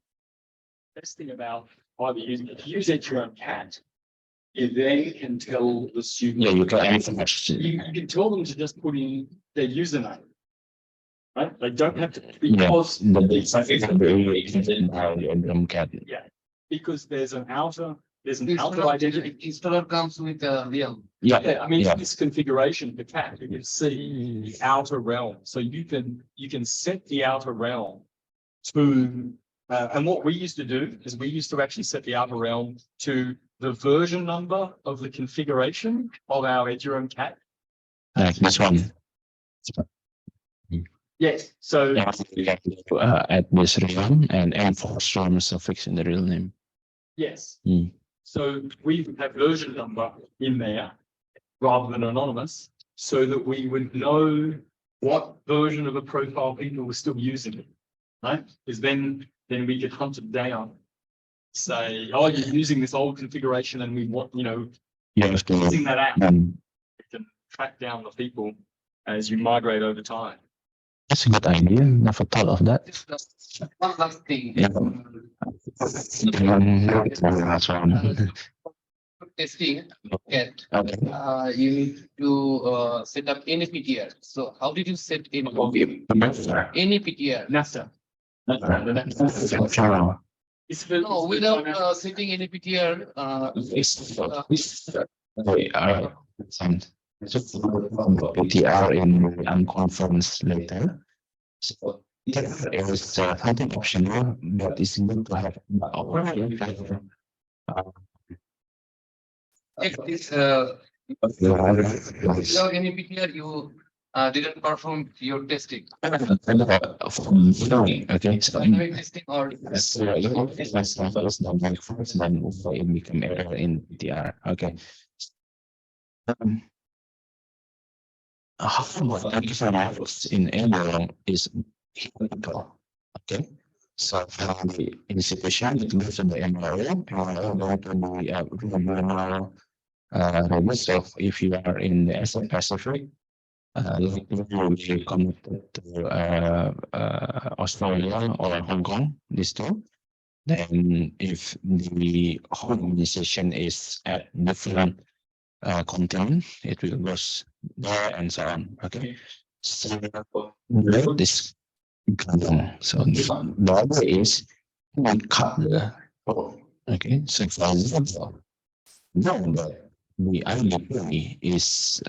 Best thing about either using if you use eduroam cat, you then can tell the student. Yeah, you can answer. You can tell them to just put in their username. Right? They don't have to Yeah, because because there's an outer identity. Installer comes with a realm. Yeah, I mean, Yeah. this configuration for cat, you can see the outer realm. So you can set the outer realm to, and what we used to do is we used to actually set the outer realm to the version number of the configuration of our eduroam cat. Like this one. Yes, so At this realm and enforce realm suffix in the real name. yes. Mm. So we have version number in there rather than anonymous, so that we would know what version of a profile people were still using, right? Because then we could hunt it down, say, oh, you're using this old configuration, and we want, You have to using that app, um, it can track down the people as you migrate over time. that's a good idea. Never thought of that. One last thing. Yeah. Last one. testing get, Okay. you need to set up any PTR. So how did you set in any PTR? NASA. It's for- No, without setting any PTR, Okay, just PTR in unconference later. So there is something optional, but it's good to have. if this without any PTR, you didn't perform your testing. Okay, so Dynamic testing or so you have to first the mic first, then it become error in PTR. Okay. How about antivirus in ML is critical. Okay. So from the institution, it goes to the ML, going to the regional register. If you are in the Asia Pacific, like you will be connected to Australia or Hong Kong, these two. Then if the whole organization is at different continent, it will go there and so on. Okay. So this so the other is one cut the okay. So for example, now the IDP is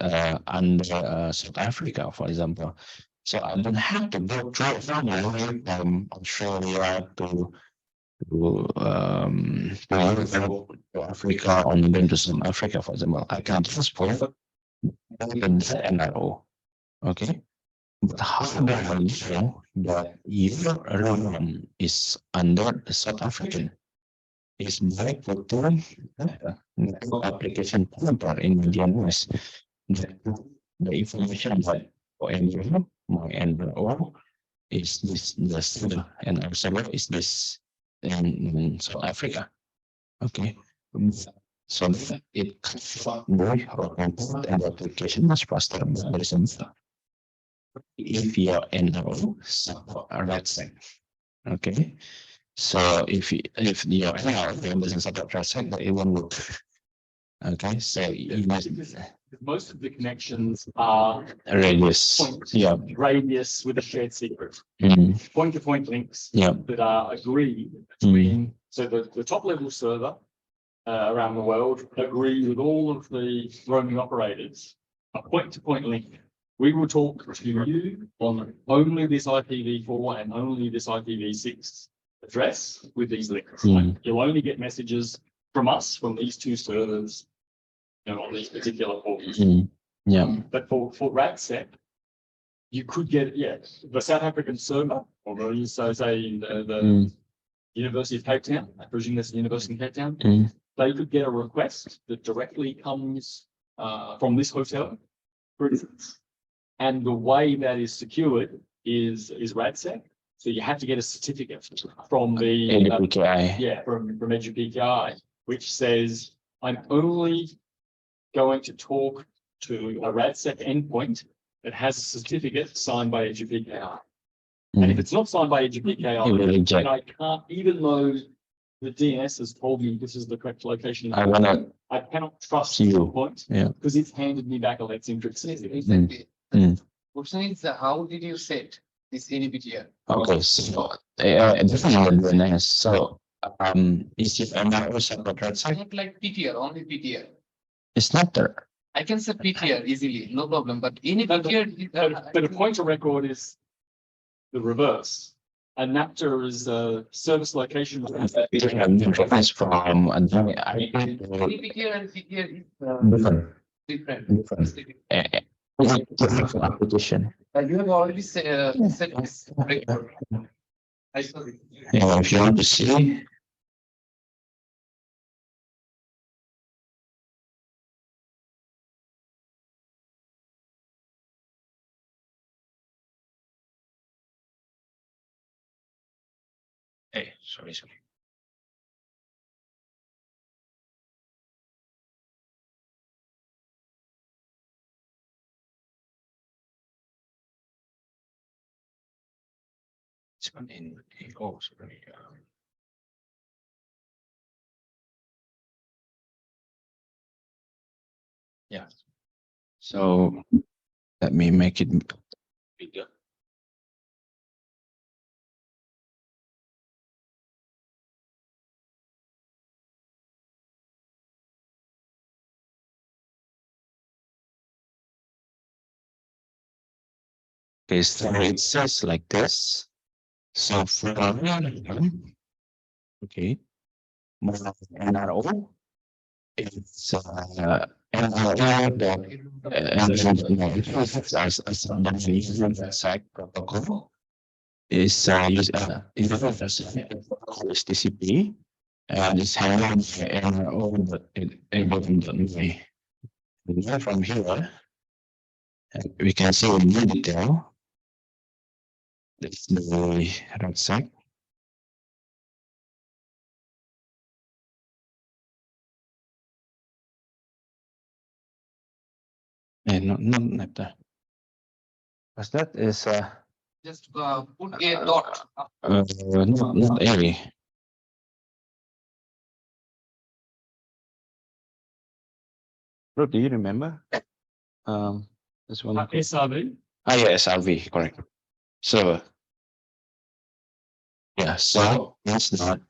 under South Africa, for example. So I don't have to go from Australia to Africa or even to South Africa, for example. I can transport even that NIO. Okay. But how do I know that your realm is under the South African? Is by putting application pointer in Indian West. The information about ONU, my NRO is this the server and our server is this in South Africa. Okay. So it very important and the application is faster, but there is a if you enroll a red set. Okay. So if your NRO doesn't support red set, it won't work. Okay. So you must Most of the connections are radius. points, Yeah. radius with a shared secret. Mm. Point-to-point links Yeah. that are agreed between, so the top level server around the world agree with all of the roaming operators, a point-to-point link. We will talk to you on only this IPv4 and only this IPv6 address with these links. Mm. You'll only get messages from us, from these two servers, on these particular ports. Mm. Yeah. But for RADSEC, you could get, the South African server, or so say the University of Cape Town, I presume that's the University of Cape Town, they could get a request that directly comes from this hotel, for instance. And the way that is secured is RADSEC. So you have to get a certificate from the APKI. from EduPKI, which says I'm only going to talk to a RADSEC endpoint that has a certificate signed by EduPKI. And if it's not signed by EduPKI, then I can't, even though the DNS has told me this is the correct location, I cannot trust you. Point, Yeah. because it's handed me back a Let's Encrypt. exactly. Mm. Question is how did you set this NPTR? Okay, so different DNS. So is it MRO separate RADSEC? Not like PTR, only PTR. It's not there. I can set PTR easily, no problem, but any PTR. But a pointer record is the reverse. A NAPTR is a service location. Interface from Any PTR and PTR is different. different application. You have already set this record. I saw it. Yeah, if you want to see. Hey, sorry. It's one in sorry. So let me make it bigger. Okay, so it says like this. So for okay, more of NRO. It's NRO that as site protocol is is TCP and it's handled by NRO but it from here we can see in more detail. That's the right side. And not that. Because that is Just put a dot. not area. Bro, do you remember? This one. SRV. Ah, yeah, SRV, correct. So, yeah, so that's not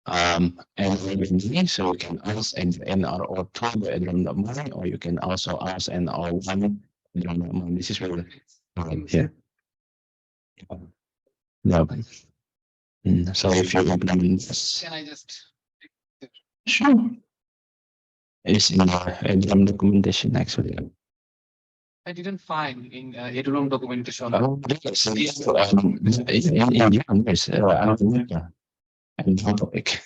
NRV, so you can ask NRO2 by money, or you can also ask NR1. This is where here. Yeah. So if you implement this, Can I just? sure. It's in the documentation actually. I didn't find in EduRoam documentation. Yes, in Japan, yes, and topic.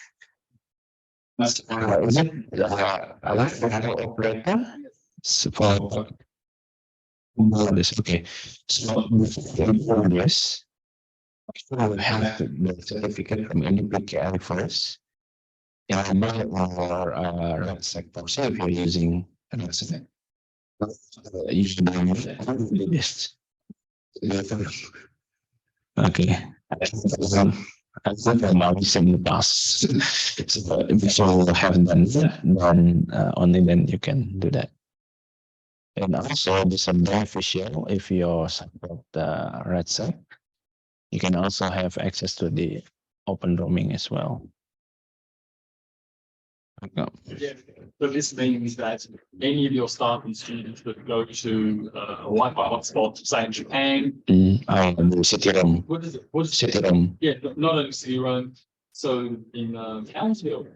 Is it I like the operator? For this, okay. So before this, I will have the certificate from NPKI first. And or red sector. So if you're using red sector, usually this. Okay. I think about this in the past. So if you haven't done that, then only then you can do that. And also this is beneficial if you support the red set. You can also have access to the open roaming as well. Yeah, but this means that any of your staff and students that go to a Wi-Fi hotspot, say in Japan, The city room. what is it? What is City room. Yeah, not only city roam. So in Townsville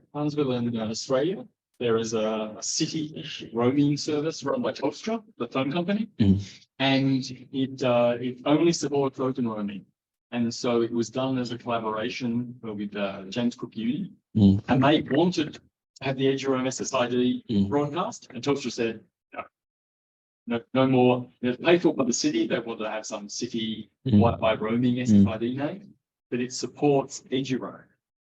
in Australia, there is a city roaming service run by Telstra, the phone company, and it only supports open roaming. And so it was done as a collaboration with James Cook Uni, and they wanted to have the EduRoam SSID broadcast, and Telstra said, no more. They pay for the city. They want to have some city Wi-Fi roaming SSID name, but it supports EduRoam.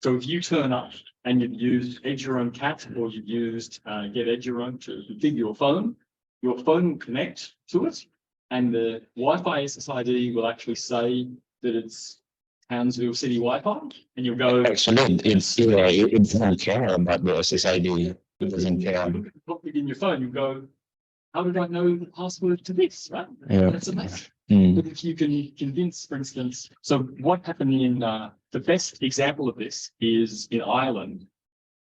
So if you turn up and you've used EduRoam Cat or you've used Get EduRoam to configure your phone will connect to it, and the Wi-Fi SSID will actually say that it's Townsville City Wi-Fi, and you'll go. Actually, it doesn't care about the SSID. It doesn't care. Put it in your phone. You go. How did I know the password to this? Right? Yeah. That's amazing. But if you can convince, for instance, so what happened in the best example of this is in Ireland.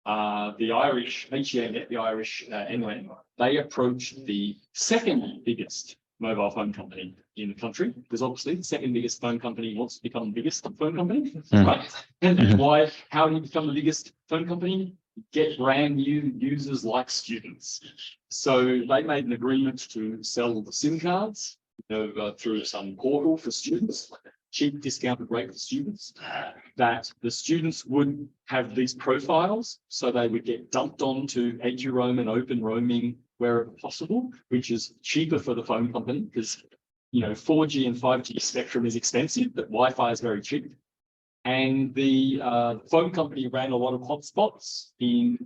The Irish HEAnet, the Irish NLAN, they approached the second biggest mobile phone company in the country, because obviously the second biggest phone company wants to become the biggest phone company, right? And why? How do you become the biggest phone company? Get brand new users like students. So they made an agreement to sell the SIM cards, through some portal for students, cheap discounted rate for students, that the students would have these profiles, so they would get dumped onto EduRoam and open roaming wherever possible, which is cheaper for the phone company because 4G and 5G spectrum is expensive, but Wi-Fi is very cheap. And the phone company ran a lot of hotspots in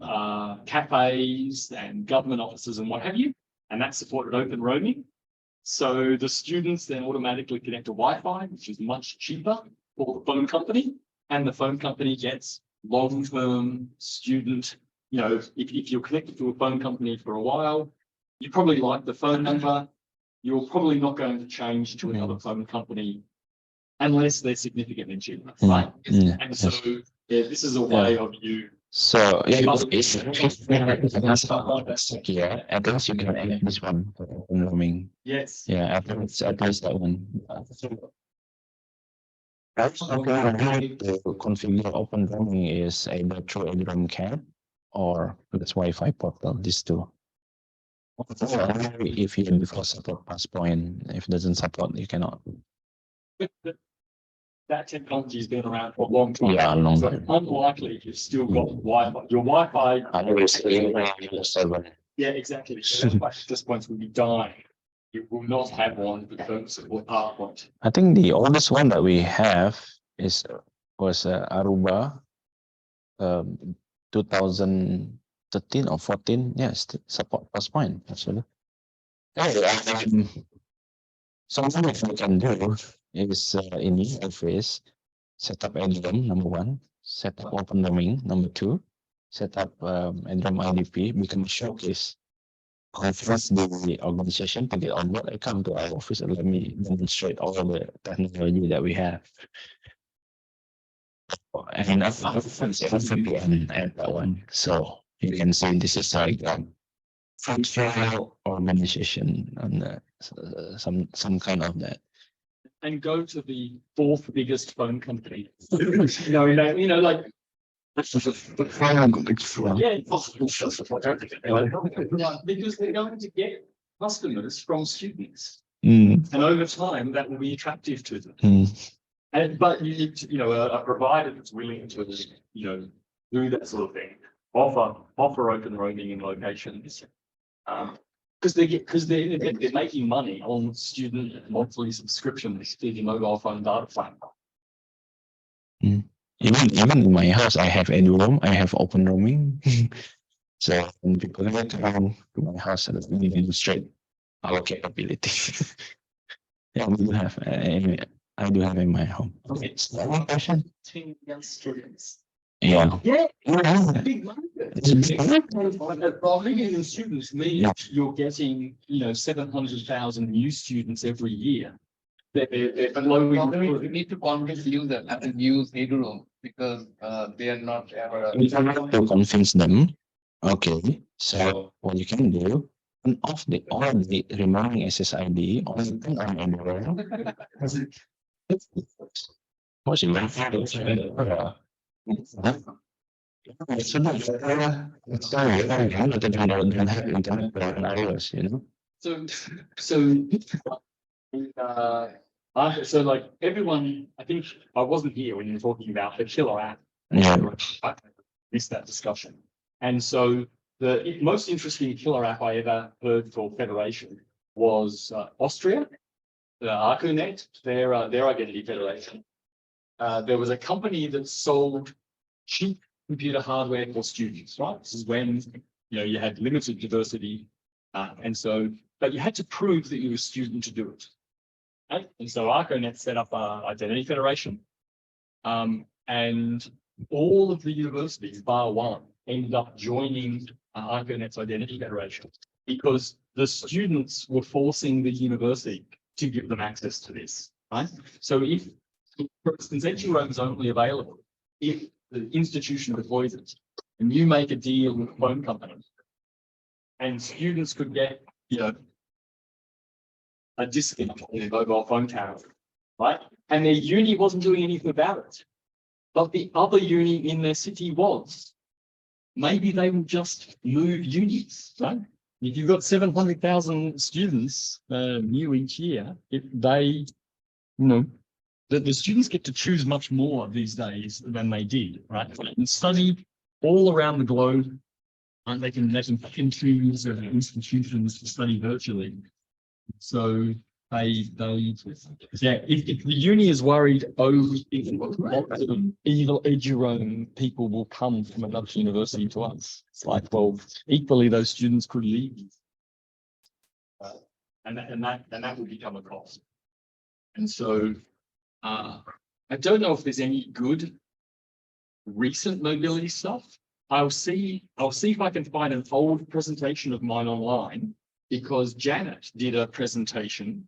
cafes and government offices and what have you, and that supported open roaming. So the students then automatically connect to Wi-Fi, which is much cheaper for the phone company, and the phone company gets long-term student. If you're connected to a phone company for a while, you probably like the phone number. You're probably not going to change to another phone company unless they're significantly cheaper, right? Yeah. And so yeah, this is a way of you. So it's yeah, at least you can add this one for open roaming. Yes. Yeah, at least that one. Okay, to configure open roaming is either through a CAD or this Wi-Fi portal, these two. If you before support Passpoint, if it doesn't support, you cannot. But that technology has been around for a long time. Yeah, long So time. unlikely you've still got Wi-Fi. Your Wi-Fi. Yeah, exactly. So that's why access points will be dying. You will not have one for the purpose of PowerPoint. I think the oldest one that we have was Aruba, 2013 or 14. Yes, support Passpoint actually. Something that we can do is in the interface, set up Androm, number one, set up open roaming, number two, set up Androm IDP, we can showcase conference the organization to get on board. I come to our office and let me demonstrate all the technology that we have. And hopefully and add that one. So you can see this is like functional organization and some kind of that. And go to the fourth biggest phone company. Like yeah, because they're going to get customers from students, and over time that will be attractive to them. But you need to, a provider that's willing to, do that sort of thing, offer open roaming in locations, because they're making money on student monthly subscriptions to the mobile phone data plan. Even in my house, I have Androm, I have open roaming. So when people get around to my house, and we demonstrate our capability. Yeah, we do have. I do have in my home. Okay, so one question. Young students. Yeah. Yeah, Yeah. big market. It's a big market. Probably in students means Yeah. you're getting, 700,000 new students every year. They're below. We need to convince users to use Androm because they are not ever. If I want to convince them, okay, so what you can do, turn off all the remaining SSID on Android. What's your so don't have internet on iOS, So like everyone, I think I wasn't here when you were talking about the killer app. Yeah. I missed that discussion. And so the most interesting killer app I ever heard for Federation was Austria, the Arconet, their identity federation. There was a company that sold cheap computer hardware for students, right? This is when you had limited diversity, but you had to prove that you were a student to do it. Okay? And so Arconet set up Identity Federation, and all of the universities, bar one, ended up joining Arconet's Identity Federation because the students were forcing the university to give them access to this, right? So if, for instance, EduRoam is only available if the institution deploys it, and you make a deal with a phone company, and students could get, a discount on their mobile phone tariff, right? And their uni wasn't doing anything about it, but the other uni in their city was. Maybe they will just move unis, right? If you've got 700,000 students new each year, if they, the students get to choose much more these days than they did, right? They can study all around the globe, and they can pick and choose institutions to study virtually. So if the uni is worried, lots of evil EduRoam people will come from another university to us. It's like, well, equally those students could leave, and that would become a cost. And so I don't know if there's any good recent mobility stuff. I'll see if I can find an old presentation of mine online because Janet did a presentation.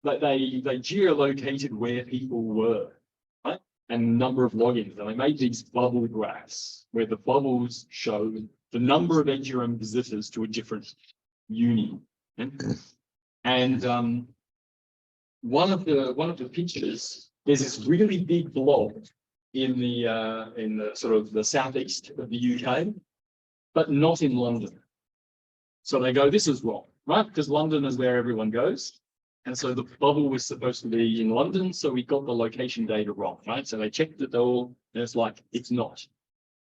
But they geolocated where people were, right? And number of logins. And they made these bubble graphs where the bubbles show the number of EduRoam visitors to a different uni. And one of the pictures, there's this really big blob in the sort of the southeast of the UK, but not in London. So they go, this is wrong, right? Because London is where everyone goes. And so the bubble was supposed to be in London, so we got the location data wrong, right? So they checked it all, and it's like, it's not.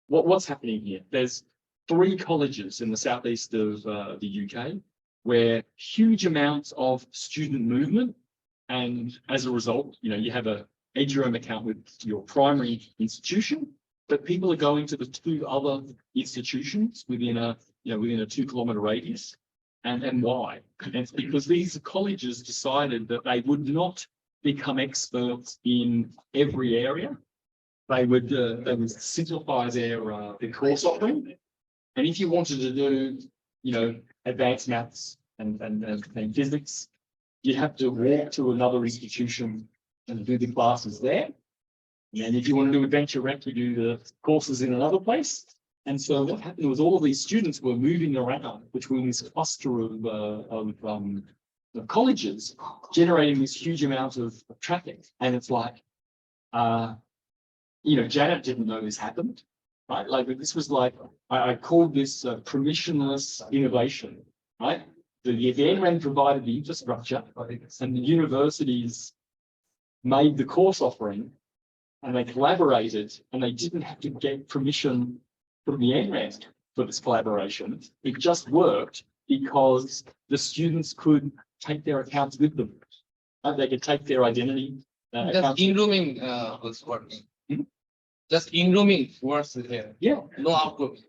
What's happening here? There's 3 colleges in the southeast of the UK where huge amounts of student movement, and as a result, you have a EduRoam account with your primary institution, but people are going to the 2 other institutions within a 2-kilometre radius. And why? And it's because these colleges decided that they would not become experts in every area. They would simplify their course offering. And if you wanted to do, advanced maths and physics, you have to walk to another institution and do the classes there. And if you want to do adventure rec, you do the courses in another place. And so what happened was all of these students were moving around between this cluster of colleges, generating this huge amount of traffic. And it's like, Janet didn't know this happened, right? Like this was like, I called this permissionless innovation, right? The NRAN provided the infrastructure and the universities made the course offering, and they collaborated, and they didn't have to get permission from the NRAN for this collaboration. It just worked because the students could take their accounts with them. They could take their identity. Just in-rooming was working. Just in-rooming works here. Yeah. No out-rooming.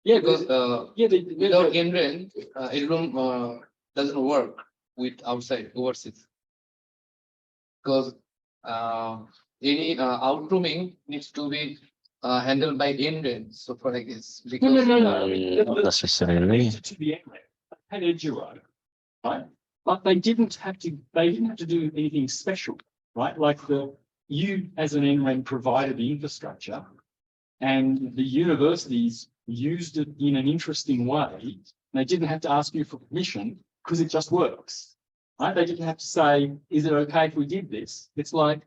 Yeah, Because without yeah, in-room, in-room doesn't work with outside overseas. Because any out-rooming needs to be handled by in-room. So for like this, because no. Not necessarily. To the NRAN, they had EduRoam, right? But they didn't have to do anything special, right? Like you as an NRAN provided the infrastructure, and the universities used it in an interesting way. They didn't have to ask you for permission because it just works, right? They didn't have to say, is it okay if we did this? It's like,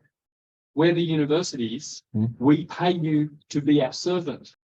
we're the universities, we pay you to be our servant.